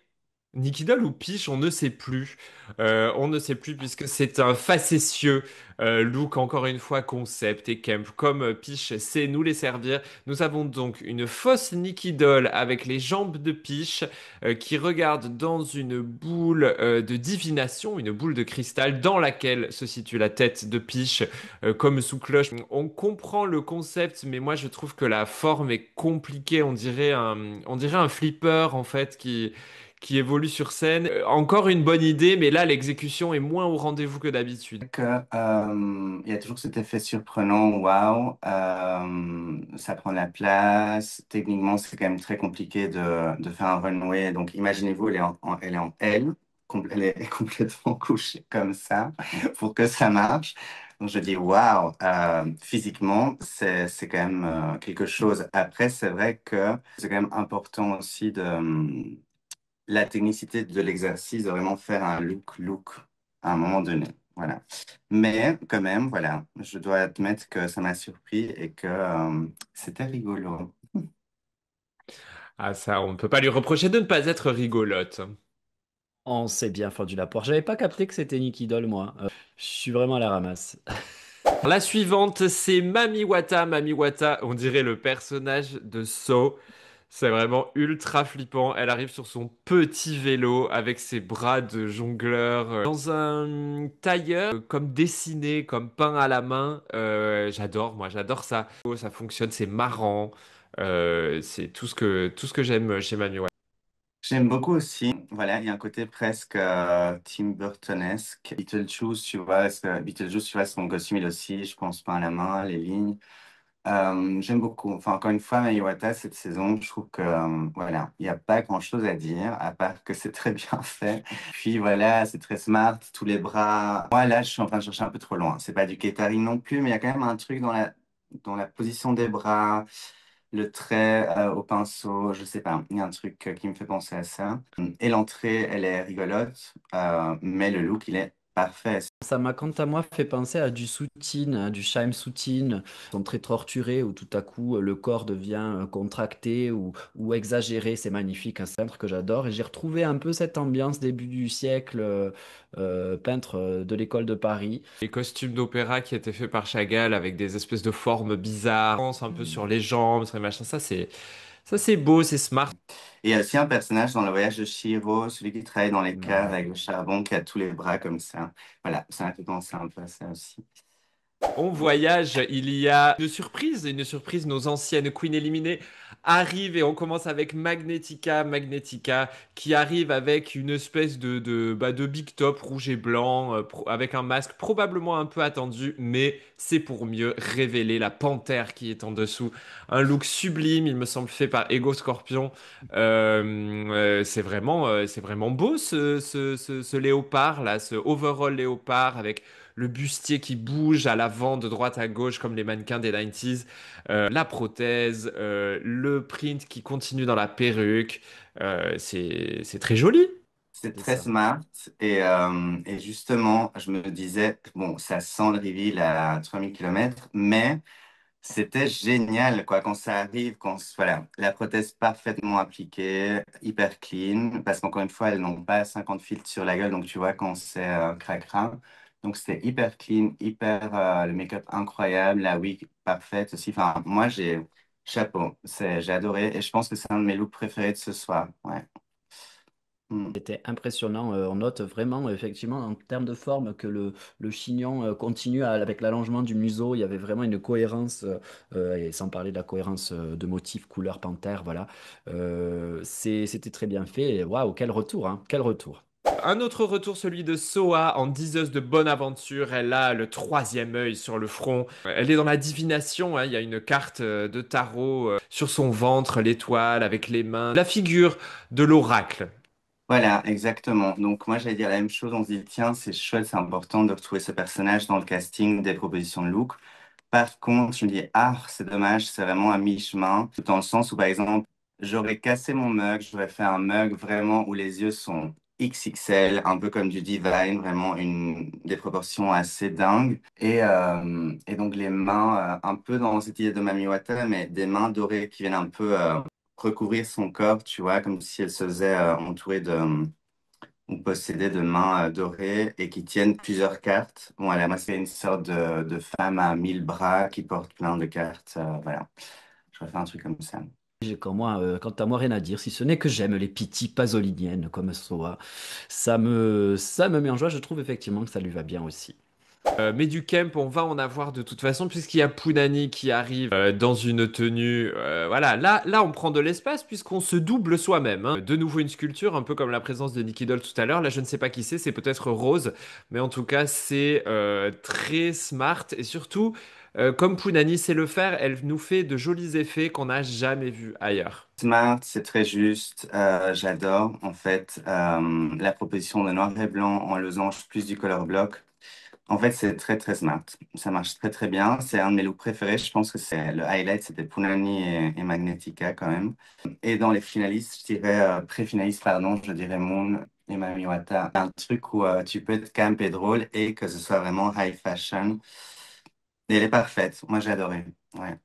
Nicky Doll ou Peach, on ne sait plus. On ne sait plus puisque c'est un facétieux look, encore une fois, concept et camp. Comme Peach sait nous les servir, nous avons donc une fausse Nicky Doll avec les jambes de Peach qui regarde dans une boule de divination, une boule de cristal dans laquelle se situe la tête de Peach comme sous cloche. On comprend le concept, mais moi je trouve que la forme est compliquée. On dirait un flipper en fait qui évolue sur scène. Encore une bonne idée, mais là, l'exécution est moins au rendez-vous que d'habitude. Que, il y a toujours cet effet surprenant, waouh, ça prend de la place. Techniquement, c'est quand même très compliqué de faire un runway. Donc, imaginez-vous, elle est en L, elle est complètement couchée comme ça pour que ça marche. Donc, je dis, waouh, physiquement, c'est quand même quelque chose. Après, c'est vrai que c'est quand même important aussi la technicité de l'exercice, de vraiment faire un look à un moment donné. Voilà. Mais quand même, voilà, je dois admettre que ça m'a surpris et que c'était rigolo. Ah ça, on ne peut pas lui reprocher de ne pas être rigolote. On s'est bien fendu la poire. J'avais pas capté que c'était Nicky Doll, moi. Je suis vraiment à la ramasse. La suivante, c'est Mami Wata. Mami Wata, on dirait le personnage de Saw. C'est vraiment ultra flippant. Elle arrive sur son petit vélo avec ses bras de jongleur dans un tailleur comme dessiné, comme peint à la main. J'adore, moi, j'adore ça. Oh, ça fonctionne, c'est marrant. C'est tout ce que j'aime chez Mami Wata. J'aime beaucoup aussi, voilà, il y a un côté presque Tim Burtonesque. Beetlejuice, tu vois, Beetlejuice, tu vois, son costume, il aussi, je pense pas à la main, les lignes. J'aime beaucoup. Enfin, encore une fois, Mayuata, cette saison, je trouve que voilà, il n'y a pas grand-chose à dire, à part que c'est très bien fait. Puis voilà, c'est très smart, tous les bras. Moi, là, je suis en train de chercher un peu trop loin. C'est pas du catering non plus, mais il y a quand même un truc dans la position des bras, le trait au pinceau, je sais pas. Il y a un truc qui me fait penser à ça. Et l'entrée, elle est rigolote, mais le look, il est parfait. Ça m'a, quant à moi, fait penser à du soutine, à du Chaim soutine. Ils sont très torturés, où tout à coup, le corps devient contracté ou exagéré. C'est magnifique, un peintre que j'adore. Et j'ai retrouvé un peu cette ambiance début du siècle, peintre de l'école de Paris. Les costumes d'opéra qui étaient faits par Chagall avec des espèces de formes bizarres, un peu sur les jambes, sur les machins, ça c'est beau, c'est smart. Et il y a aussi un personnage dans le voyage de Chihiro, celui qui travaille dans les caves avec le charbon, qui a tous les bras comme ça. Voilà, ça m'a fait penser un peu à ça aussi. On voyage, il y a une surprise, nos anciennes queens éliminées arrivent et on commence avec Magnetica, Magnetica qui arrive avec une espèce de big top rouge et blanc, avec un masque probablement un peu attendu, mais c'est pour mieux révéler la panthère qui est en dessous. Un look sublime, il me semble fait par Ego Scorpion. C'est vraiment beau ce léopard là, ce overall léopard avec le bustier qui bouge à l'avant, de droite à gauche, comme les mannequins des 90s, la prothèse, le print qui continue dans la perruque. C'est très joli. C'est C'est très ça. smart et justement, je me disais, bon, ça sent le reveal à 3000 km, mais c'était génial quoi, quand ça arrive, voilà, la prothèse parfaitement appliquée, hyper clean, parce qu'encore une fois, elles n'ont pas 50 filtres sur la gueule, donc tu vois quand c'est cracra. Donc c'était hyper clean, le make-up incroyable, la wig parfaite aussi. Enfin, moi, chapeau, j'ai adoré et je pense que c'est un de mes looks préférés de ce soir. Ouais. Mm. C'était impressionnant. On note vraiment, effectivement, en termes de forme, que le chignon continue avec l'allongement du museau. Il y avait vraiment une cohérence, et sans parler de la cohérence de motifs, couleur, panthère, voilà. C'était très bien fait. Et waouh, quel retour, hein, quel retour. Un autre retour, celui de Soa, en diseuse de bonne aventure. Elle a le troisième œil sur le front. Elle est dans la divination, hein. Il y a une carte de tarot sur son ventre, l'étoile avec les mains. La figure de l'oracle. Voilà, exactement. Donc moi, j'allais dire la même chose. On se dit, tiens, c'est chouette, c'est important de retrouver ce personnage dans le casting des propositions de look. Par contre, je me dis, ah, c'est dommage, c'est vraiment à mi-chemin, dans le sens où, par exemple, j'aurais cassé mon mug, j'aurais fait un mug vraiment où les yeux sont XXL, un peu comme du Divine, vraiment des proportions assez dingues. Et donc les mains, un peu dans cette idée de Mami Wata, mais des mains dorées qui viennent un peu recouvrir son corps, tu vois, comme si elle se faisait entourer ou posséder de mains dorées et qui tiennent plusieurs cartes. Voilà, moi, c'est une sorte de femme à 1000 bras qui porte plein de cartes. Voilà, je vais faire un truc comme ça. Quant à moi, rien à dire, si ce n'est que j'aime les pitties pasoliniennes comme Soa. Ça me met en joie, je trouve effectivement que ça lui va bien aussi. Mais du camp, on va en avoir de toute façon, puisqu'il y a Punani qui arrive dans une tenue. Voilà, là, on prend de l'espace puisqu'on se double soi-même, hein. De nouveau une sculpture, un peu comme la présence de Nicky Doll tout à l'heure. Là, je ne sais pas qui c'est peut-être Rose, mais en tout cas, c'est très smart et surtout, comme Punani sait le faire, elle nous fait de jolis effets qu'on n'a jamais vus ailleurs. Smart, c'est très juste. J'adore en fait la proposition de noir et blanc en losange plus du color block. En fait, c'est très très smart. Ça marche très très bien. C'est un de mes looks préférés. Je pense que c'est le highlight, c'était Punani et Magnetica quand même. Et dans les finalistes, je dirais pré-finalistes, pardon, je dirais Moon et Mami Wata. Un truc où tu peux être camp et drôle et que ce soit vraiment high fashion. Et elle est parfaite. Moi, j'ai adoré. Ouais.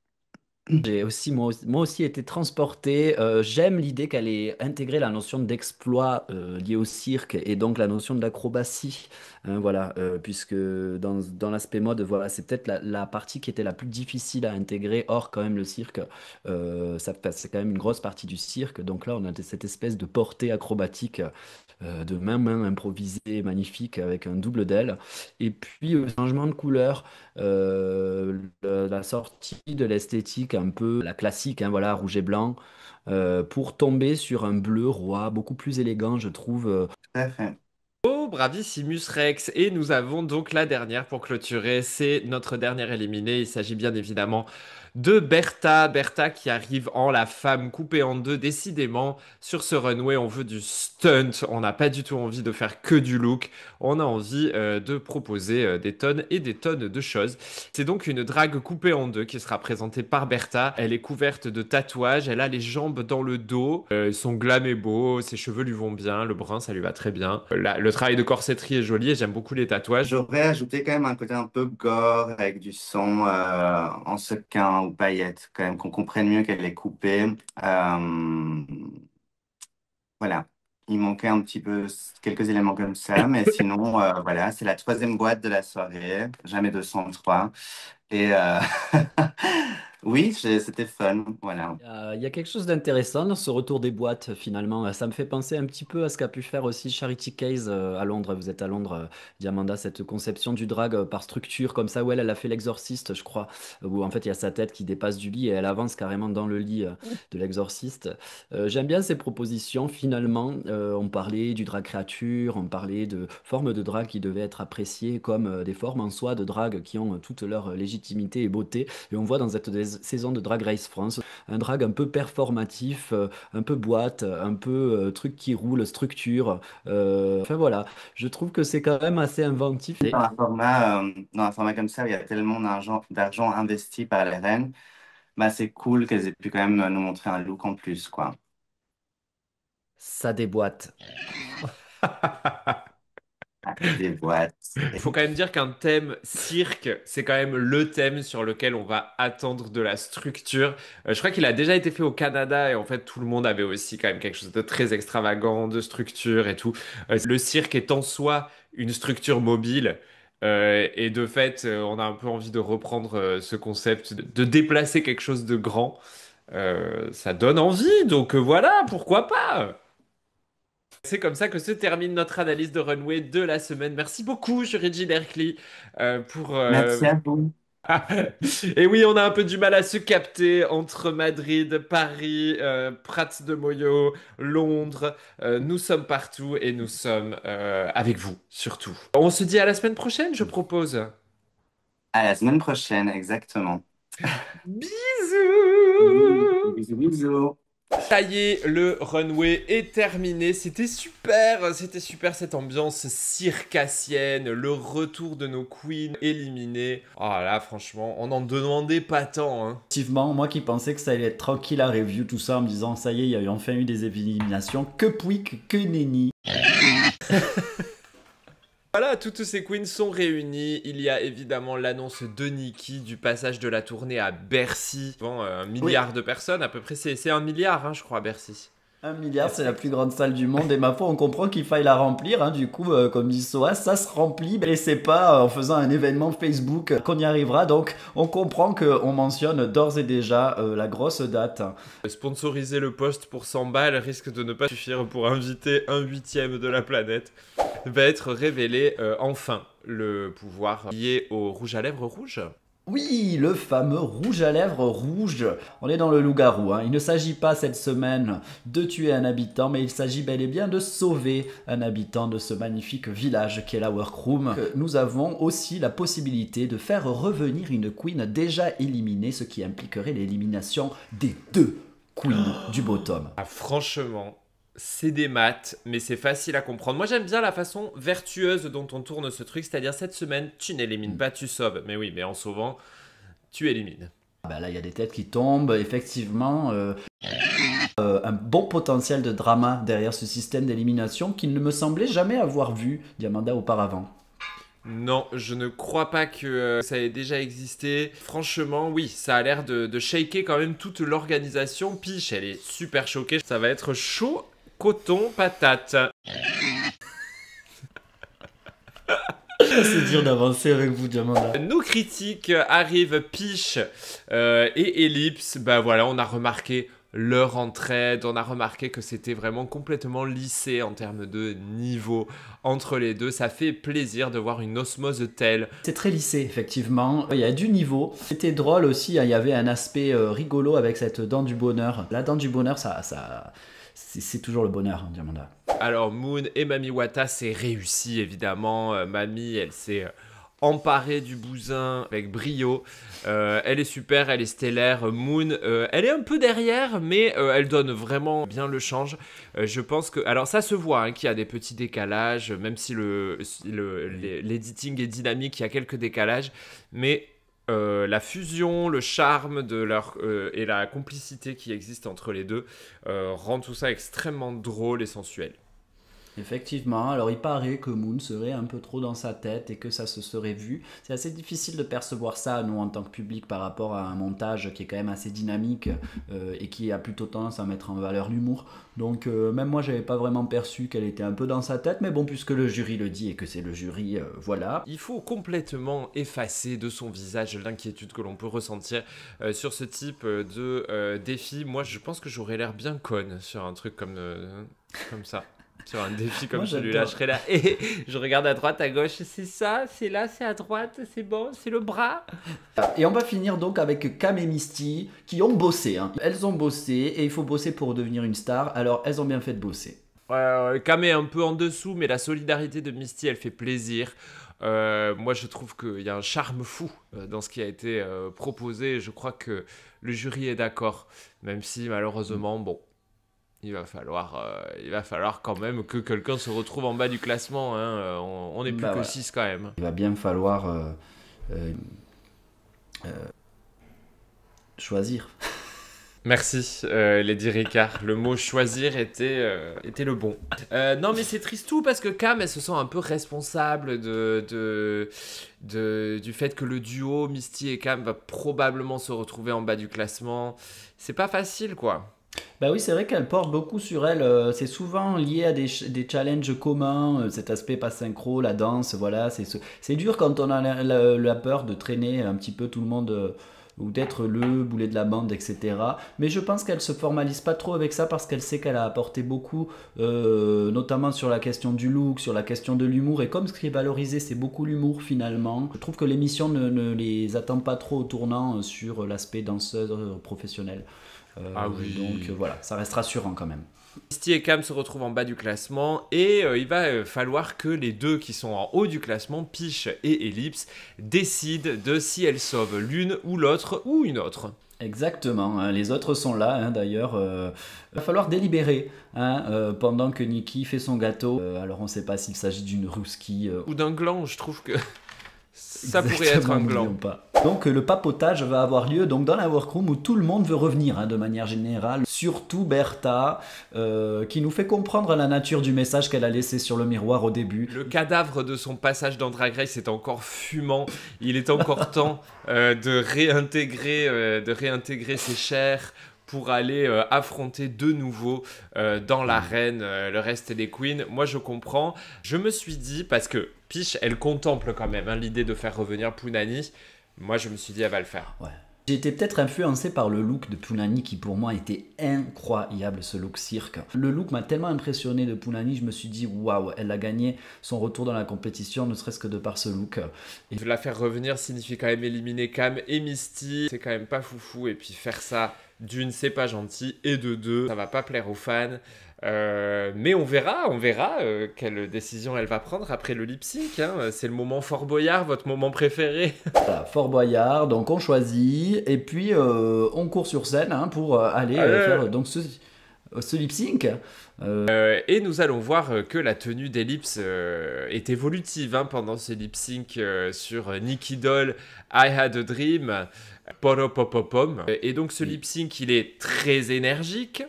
Moi aussi été transporté. J'aime l'idée qu'elle ait intégré la notion d'exploit lié au cirque et donc la notion d'acrobatie. Hein, voilà, puisque dans l'aspect mode, voilà, c'est peut-être la partie qui était la plus difficile à intégrer. Or, quand même, le cirque, c'est quand même une grosse partie du cirque. Donc là, on a cette espèce de portée acrobatique de main improvisée, magnifique, avec un double d'aile. Et puis, changement de couleur. La sortie de l'esthétique un peu la classique, hein, voilà, rouge et blanc, pour tomber sur un bleu roi beaucoup plus élégant, je trouve. Tout à fait. Oh, bravissimus Rex. Et nous avons donc la dernière pour clôturer. C'est notre dernière éliminée. Il s'agit bien évidemment de Bertha. Bertha qui arrive en la femme coupée en deux. Décidément, sur ce runway, on veut du stunt. On n'a pas du tout envie de faire que du look. On a envie de proposer des tonnes et des tonnes de choses. C'est donc une drague coupée en deux qui sera présentée par Bertha. Elle est couverte de tatouages. Elle a les jambes dans le dos. Son glam est beau. Ses cheveux lui vont bien. Le brun, ça lui va très bien. Le travail de corsetterie est joli et j'aime beaucoup les tatouages. J'aurais ajouté quand même un côté un peu gore avec du son en sequin ou paillettes, quand même, qu'on comprenne mieux qu'elle est coupée. Voilà. Il manquait un petit peu quelques éléments comme ça, mais sinon, voilà, c'est la troisième boîte de la soirée, jamais 203. Et oui, c'était fun, voilà. Il y a quelque chose d'intéressant dans ce retour des boîtes finalement. Ça me fait penser un petit peu à ce qu'a pu faire aussi Charity Case à Londres. Vous êtes à Londres, Diamanda, cette conception du drag par structure comme ça, où elle a fait l'exorciste, je crois, où en fait il y a sa tête qui dépasse du lit et elle avance carrément dans le lit de l'exorciste. J'aime bien ces propositions finalement. On parlait du drag créature, on parlait de formes de drag qui devaient être appréciées comme des formes en soi de drag qui ont toute leur légitimité et beauté. Et on voit dans cette saison de Drag Race France un drag un peu performatif, un peu boîte, un peu truc qui roule, structure. Enfin voilà, je trouve que c'est quand même assez inventif. Dans un format comme ça, où il y a tellement d'argent investi par les reines, bah, c'est cool qu'elles aient pu quand même nous montrer un look en plus, quoi. Ça déboîte. Ah, des boîtes. Il faut quand même dire qu'un thème cirque, c'est quand même le thème sur lequel on va attendre de la structure. Je crois qu'il a déjà été fait au Canada et en fait tout le monde avait aussi quand même quelque chose de très extravagant, de structure et tout. Le cirque est en soi une structure mobile. Et de fait, on a un peu envie de reprendre ce concept, de déplacer quelque chose de grand. Ça donne envie, donc voilà, pourquoi pas? C'est comme ça que se termine notre analyse de runway de la semaine. Merci beaucoup, Reggie Berkeley, pour... Merci à vous. Et oui, on a un peu du mal à se capter entre Madrid, Paris, Prats de Moyo, Londres. Nous sommes partout et nous sommes avec vous, surtout. On se dit à la semaine prochaine, je propose. À la semaine prochaine, exactement. Bisous! Bisous, bisous. Ça y est, le runway est terminé. C'était super cette ambiance circassienne, le retour de nos queens éliminées. Oh là, franchement, on n'en demandait pas tant, hein. Effectivement, moi qui pensais que ça allait être tranquille à review, tout ça, en me disant ça y est, il y a eu enfin eu des éliminations, que pouic, que nenni. Voilà, toutes ces queens sont réunies. Il y a évidemment l'annonce de Nikki du passage de la tournée à Bercy. Devant un milliard de personnes, à peu près. C'est 1 milliard, hein, je crois, à Bercy. 1 milliard, c'est la plus grande salle du monde et ma foi, on comprend qu'il faille la remplir. Hein. Du coup, comme dit Soa, ça se remplit. Et c'est pas en faisant un événement Facebook qu'on y arrivera. Donc, on comprend qu'on mentionne d'ores et déjà la grosse date. Sponsoriser le poste pour 100 balles risque de ne pas suffire pour inviter 1/8 de la planète. Va être révélé enfin le pouvoir lié au rouge à lèvres rouge. Oui, le fameux rouge à lèvres rouge. On est dans le loup-garou. Hein. Il ne s'agit pas cette semaine de tuer un habitant, mais il s'agit bel et bien de sauver un habitant de ce magnifique village qu'est la Workroom. Nous avons aussi la possibilité de faire revenir une queen déjà éliminée, ce qui impliquerait l'élimination des 2 queens du bottom. Ah, franchement, c'est des maths, mais c'est facile à comprendre. Moi, j'aime bien la façon vertueuse dont on tourne ce truc, c'est-à-dire cette semaine, tu n'élimines pas, tu sauves. Mais oui, mais en sauvant, tu élimines. Bah là, il y a des têtes qui tombent, effectivement. Un bon potentiel de drama derrière ce système d'élimination qu'il ne me semblait jamais avoir vu, Diamanda, auparavant. Non, je ne crois pas que ça ait déjà existé. Franchement, oui, ça a l'air de shaker quand même toute l'organisation. Piche, elle est super choquée. Ça va être chaud, coton, patate. C'est dur d'avancer avec vous, Diamanda. Nos critiques arrivent, Piche et Ellipse. Bah voilà, on a remarqué leur entraide, on a remarqué que c'était vraiment complètement lissé en termes de niveau entre les deux. Ça fait plaisir de voir une osmose telle. C'est très lissé, effectivement. Il y a du niveau. C'était drôle aussi, hein. Il y avait un aspect rigolo avec cette dent du bonheur. La dent du bonheur, c'est toujours le bonheur, hein, Diamanda. Alors Moon et Mami Wata, c'est réussi évidemment. Mami, elle s'est emparée du bousin avec brio. Elle est super, elle est stellaire. Moon, elle est un peu derrière, mais elle donne vraiment bien le change. Je pense que... Alors ça se voit hein, qu'il y a des petits décalages, même si l'editing est dynamique, il y a quelques décalages. Mais la fusion, le charme de et la complicité qui existe entre les deux rend tout ça extrêmement drôle et sensuel. Effectivement, alors il paraît que Moon serait un peu trop dans sa tête et que ça se serait vu. C'est assez difficile de percevoir ça, nous, en tant que public, par rapport à un montage qui est quand même assez dynamique et qui a plutôt tendance à mettre en valeur l'humour. Donc même moi, j'avais pas vraiment perçu qu'elle était un peu dans sa tête, mais bon, puisque le jury le dit et que c'est le jury, voilà. Il faut complètement effacer de son visage l'inquiétude que l'on peut ressentir sur ce type de défi. Moi, je pense que j'aurais l'air bien conne sur un truc comme ça. Sur un défi comme celui-là, je serais là et je regarde à droite, à gauche, c'est ça, c'est là, c'est à droite, c'est bon, c'est le bras. Et on va finir donc avec Cam et Misty qui ont bossé. Hein. Elles ont bossé et il faut bosser pour devenir une star, alors elles ont bien fait de bosser. Cam est un peu en dessous, mais la solidarité de Misty, elle fait plaisir. Moi, je trouve qu'il y a un charme fou dans ce qui a été proposé. Je crois que le jury est d'accord, même si malheureusement, bon... Il va falloir quand même que quelqu'un se retrouve en bas du classement. Hein. On n'est plus que 6 quand même. Il va bien falloir choisir. Merci, Lady Ricard. Le mot choisir était le bon. Non, mais c'est triste tout parce que Cam, elle se sent un peu responsable du fait que le duo Misty et Cam va probablement se retrouver en bas du classement. C'est pas facile, quoi. Bah oui, c'est vrai qu'elle porte beaucoup sur elle. C'est souvent lié à des challenges communs, cet aspect pas synchro, la danse, voilà. C'est dur quand on a la peur de traîner un petit peu tout le monde ou d'être le boulet de la bande, etc. Mais je pense qu'elle se formalise pas trop avec ça parce qu'elle sait qu'elle a apporté beaucoup, notamment sur la question du look, sur la question de l'humour. Et comme ce qui est valorisé, c'est beaucoup l'humour finalement. Je trouve que l'émission ne les attend pas trop au tournant sur l'aspect danseuse professionnelle. Oui. Donc voilà, ça reste rassurant quand même. Misty et Cam se retrouvent en bas du classement et il va falloir que les deux qui sont en haut du classement, Piche et Ellipse, décident de si elles sauvent l'une ou l'autre ou une autre. Exactement, hein, les autres sont là hein, d'ailleurs. Il va falloir délibérer hein, pendant que Nikki fait son gâteau. Alors on ne sait pas s'il s'agit d'une rouski ou d'un gland, je trouve que... Ça pourrait être un gland. Donc le papotage va avoir lieu donc, dans la workroom où tout le monde veut revenir hein, de manière générale. Surtout Bertha qui nous fait comprendre la nature du message qu'elle a laissé sur le miroir au début. Le cadavre de son passage dans Drag Race est encore fumant. Il est encore temps de réintégrer ses chairs pour aller affronter de nouveau dans l'arène le reste des queens. Moi je comprends, je me suis dit, parce que Peach elle contemple quand même l'idée de faire revenir Punani, moi je me suis dit elle va le faire. Ouais. J'ai été peut-être influencé par le look de Punani qui pour moi était incroyable, ce look cirque. Le look m'a tellement impressionné de Punani, je me suis dit waouh, elle a gagné son retour dans la compétition, ne serait-ce que de par ce look. Et la faire revenir signifie quand même éliminer Cam et Misty, c'est quand même pas foufou, et puis faire ça d'une c'est pas gentil, et de deux ça va pas plaire aux fans. Mais on verra quelle décision elle va prendre après le lip sync. Hein. C'est le moment Fort Boyard, votre moment préféré. Voilà, Fort Boyard, donc on choisit et puis on court sur scène pour aller faire donc ce lip sync. Et nous allons voir que la tenue d'Ellipse est évolutive pendant ce lip sync sur Nicky Doll, I Had a Dream, Poropopopom. Et donc ce lip sync il est très énergique.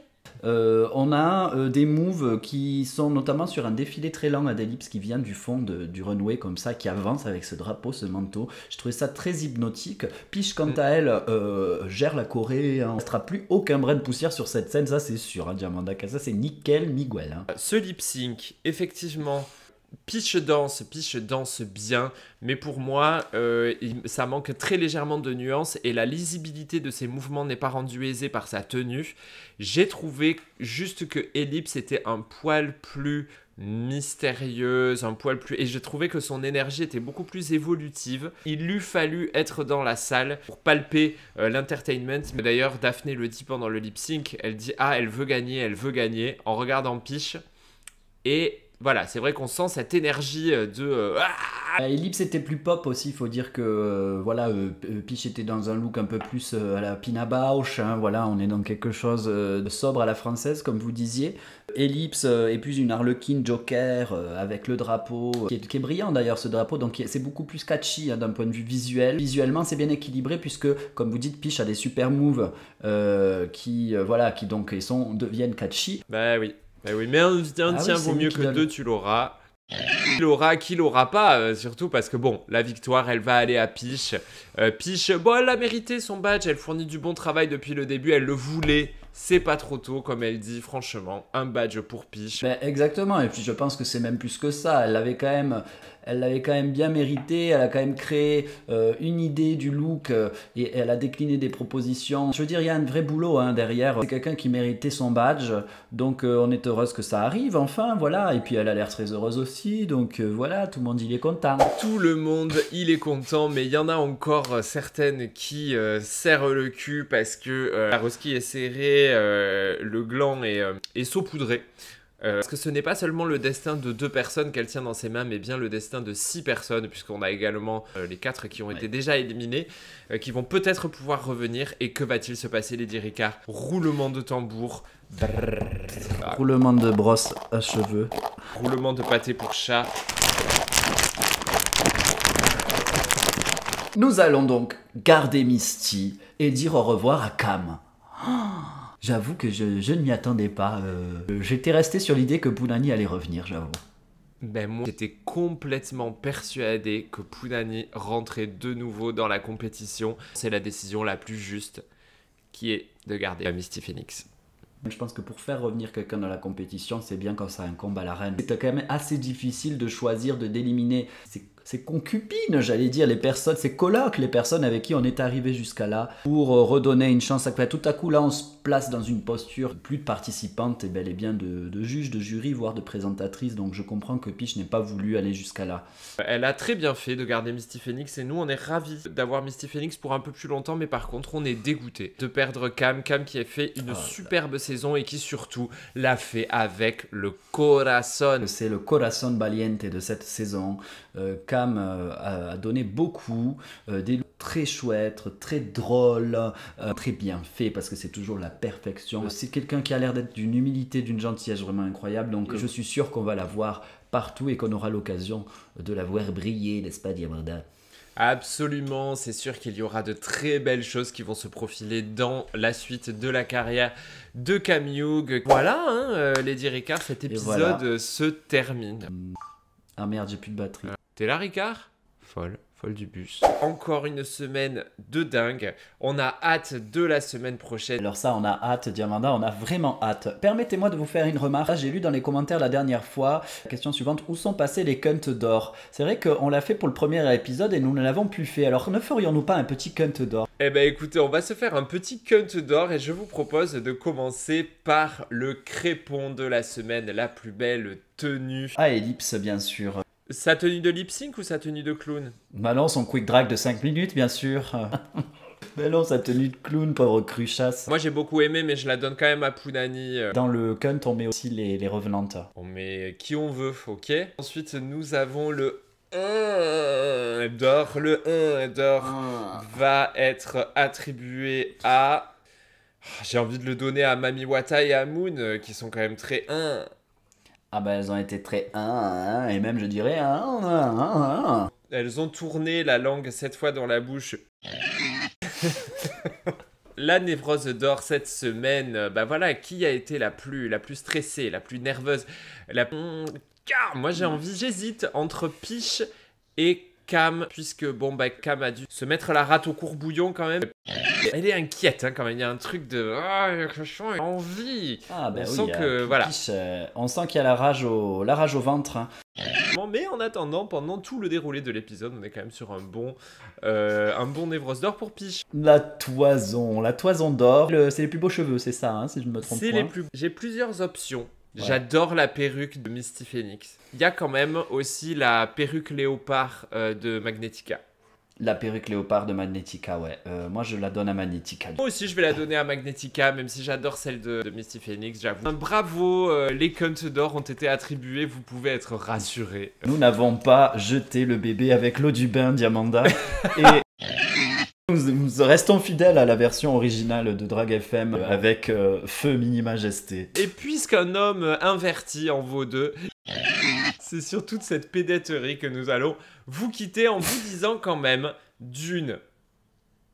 On a des moves qui sont notamment sur un défilé très lent à d'Ellipse qui vient du fond du runway comme ça, qui avance avec ce drapeau, ce manteau. Je trouvais ça très hypnotique. Peach quant à elle gère la Corée, hein. Il ne restera plus aucun brin de poussière sur cette scène, ça c'est sûr, hein, Diamanda Casa, c'est nickel Miguel. Hein. Ce lip sync, effectivement, Peach danse bien, mais pour moi, ça manque très légèrement de nuances et la lisibilité de ses mouvements n'est pas rendue aisée par sa tenue. J'ai trouvé juste que Ellipse était un poil plus mystérieuse, un poil plus... Et j'ai trouvé que son énergie était beaucoup plus évolutive. Il lui fallu être dans la salle pour palper l'entertainment. D'ailleurs, Daphné le dit pendant le lip sync, elle dit « Ah, elle veut gagner » en regardant Peach. Et... voilà, c'est vrai qu'on sent cette énergie de... Ellipse était plus pop aussi, il faut dire que Peach était dans un look un peu plus à la Pina Bausch, hein, voilà, on est dans quelque chose de sobre à la française, comme vous disiez. Ellipse est plus une harlequin Joker avec le drapeau, qui est brillant d'ailleurs ce drapeau, donc c'est beaucoup plus catchy hein, d'un point de vue visuel. Visuellement, c'est bien équilibré puisque, comme vous dites, Peach a des super moves qui deviennent catchy. Bah oui. Mais un tien vaut mieux que deux, tu l'auras. Qui l'aura pas, surtout parce que bon, la victoire, elle va aller à Peach. Peach, bon, elle a mérité son badge, elle fournit du bon travail depuis le début, elle le voulait. C'est pas trop tôt, comme elle dit, franchement, un badge pour Peach. Ben, exactement, et puis je pense que c'est même plus que ça. Elle l'avait quand même bien mérité, elle a quand même créé une idée du look et elle a décliné des propositions. Je veux dire, il y a un vrai boulot derrière. C'est quelqu'un qui méritait son badge, donc on est heureuse que ça arrive, enfin, voilà. Et puis elle a l'air très heureuse aussi, donc voilà, tout le monde il est content. Tout le monde il est content, mais il y en a encore certaines qui serrent le cul parce que la rosquille est serrée, le gland est saupoudré. Parce que ce n'est pas seulement le destin de 2 personnes qu'elle tient dans ses mains, mais bien le destin de 6 personnes, puisqu'on a également les 4 qui ont été déjà éliminés, qui vont peut-être pouvoir revenir. Et que va-t-il se passer, Lady Ricard? Roulement de tambour. Roulement de brosse à cheveux. Roulement de pâté pour chat. Nous allons donc garder Misty et dire au revoir à Cam. J'avoue que je ne m'y attendais pas. J'étais resté sur l'idée que Punani allait revenir, j'avoue. Ben moi, j'étais complètement persuadé que Punani rentrait de nouveau dans la compétition. C'est la décision la plus juste, qui est de garder Misty Phoenix. Je pense que pour faire revenir quelqu'un dans la compétition, c'est bien quand ça incombe à la reine. C'est quand même assez difficile de choisir, d'éliminer ses concubines, j'allais dire, les personnes, ses colocs, les personnes avec qui on est arrivé jusqu'à là, pour redonner une chance. Tout à coup, là, on se place dans une posture plus de participante et bel et bien de juge, de jury, voire de présentatrice. Donc je comprends que Peach n'ait pas voulu aller jusqu'à là. Elle a très bien fait de garder Misty Phoenix et nous, on est ravis d'avoir Misty Phoenix pour un peu plus longtemps, mais par contre, on est dégoûté de perdre Cam qui a fait une superbe saison et qui surtout l'a fait avec le corazon. C'est le corazon valiente de cette saison. Cam a donné beaucoup, des looks très chouettes, très drôles, très bien fait parce que c'est toujours la perfection. C'est quelqu'un qui a l'air d'être d'une humilité, d'une gentillesse vraiment incroyable, donc je suis sûr qu'on va la voir partout et qu'on aura l'occasion de la voir briller, n'est-ce pas, Diamanda? Absolument, c'est sûr qu'il y aura de très belles choses qui vont se profiler dans la suite de la carrière de Cam Hughes. Voilà, Lady Ricard, cet épisode se termine. Ah merde, j'ai plus de batterie. T'es là, Ricard? Folle. Folle du bus. Encore une semaine de dingue. On a hâte de la semaine prochaine. Alors ça, on a hâte, Diamanda, on a vraiment hâte. Permettez-moi de vous faire une remarque. J'ai lu dans les commentaires la dernière fois, la question suivante, où sont passés les cunts d'or? C'est vrai qu'on l'a fait pour le premier épisode et nous ne l'avons plus fait. Alors ne ferions-nous pas un petit cunt d'or? Eh ben écoutez, on va se faire un petit cunt d'or et je vous propose de commencer par le crépon de la semaine, la plus belle tenue. Ah, Ellipse, bien sûr. Sa tenue de lip sync ou sa tenue de clown? Bah non, son quick drag de 5 minutes, bien sûr. Mais non, sa tenue de clown, pauvre cruchasse. Moi j'ai beaucoup aimé, mais je la donne quand même à Pounani. Dans le cunt, on met aussi les revenantes. On met qui on veut, ok? Ensuite, nous avons le 1 d'or. Le 1 d'or va être attribué à... J'ai envie de le donner à Mami Wata et à Moon, qui sont quand même très 1. Ah bah elles ont été très et même je dirais Elles ont tourné la langue 7 fois dans la bouche. La névrose d'or cette semaine, bah voilà, qui a été la plus stressée, la plus nerveuse, Moi j'hésite entre Piche et Cam, puisque bon bah Cam a dû se mettre la rate au courbouillon quand même. Elle est inquiète hein, quand même, il y a un truc de envie. Ah bah on oui, sent que voilà. Piche, on sent qu'il y a la rage au ventre. Hein. Mais en attendant, pendant tout le déroulé de l'épisode, on est quand même sur un bon névrose d'or pour Piche. La toison d'or. C'est les plus beaux cheveux, c'est ça, hein, si je ne me trompe pas. J'ai plusieurs options. Ouais. J'adore la perruque de Misty Phoenix. Il y a quand même aussi la perruque léopard de Magnetica. La perruque léopard de Magnetica, ouais. Moi, je la donne à Magnetica. Moi aussi, je vais la donner à Magnetica, même si j'adore celle de Misty Phoenix, j'avoue. Bravo, les cunts d'or ont été attribués, vous pouvez être rassurés. Nous n'avons pas jeté le bébé avec l'eau du bain, Diamanda. Et nous restons fidèles à la version originale de Drag FM avec Feu Mini Majesté. Et puisqu'un homme inverti en vaut deux, c'est sur toute cette pédéterie que nous allons vous quitter en vous disant quand même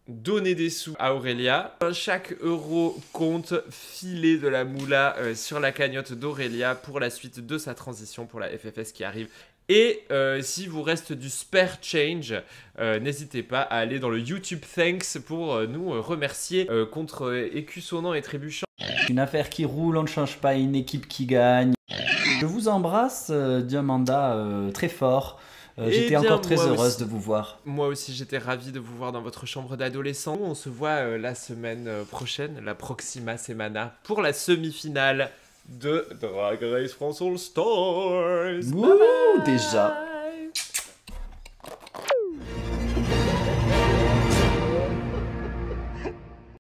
donner des sous à Aurélia. Chaque euro compte, filer de la moula sur la cagnotte d'Aurélia pour la suite de sa transition pour la FFS qui arrive. Et si vous reste du spare change, n'hésitez pas à aller dans le YouTube Thanks pour nous remercier contre écus sonnants et trébuchants. Une affaire qui roule, on ne change pas une équipe qui gagne. Je vous embrasse, Diamanda, très fort. J'étais encore très heureuse de vous voir. Moi aussi, j'étais ravie de vous voir dans votre chambre d'adolescent. On se voit la semaine prochaine, la Proxima Semana, pour la semi-finale de Drag Race France All Stars. Ouh, déjà.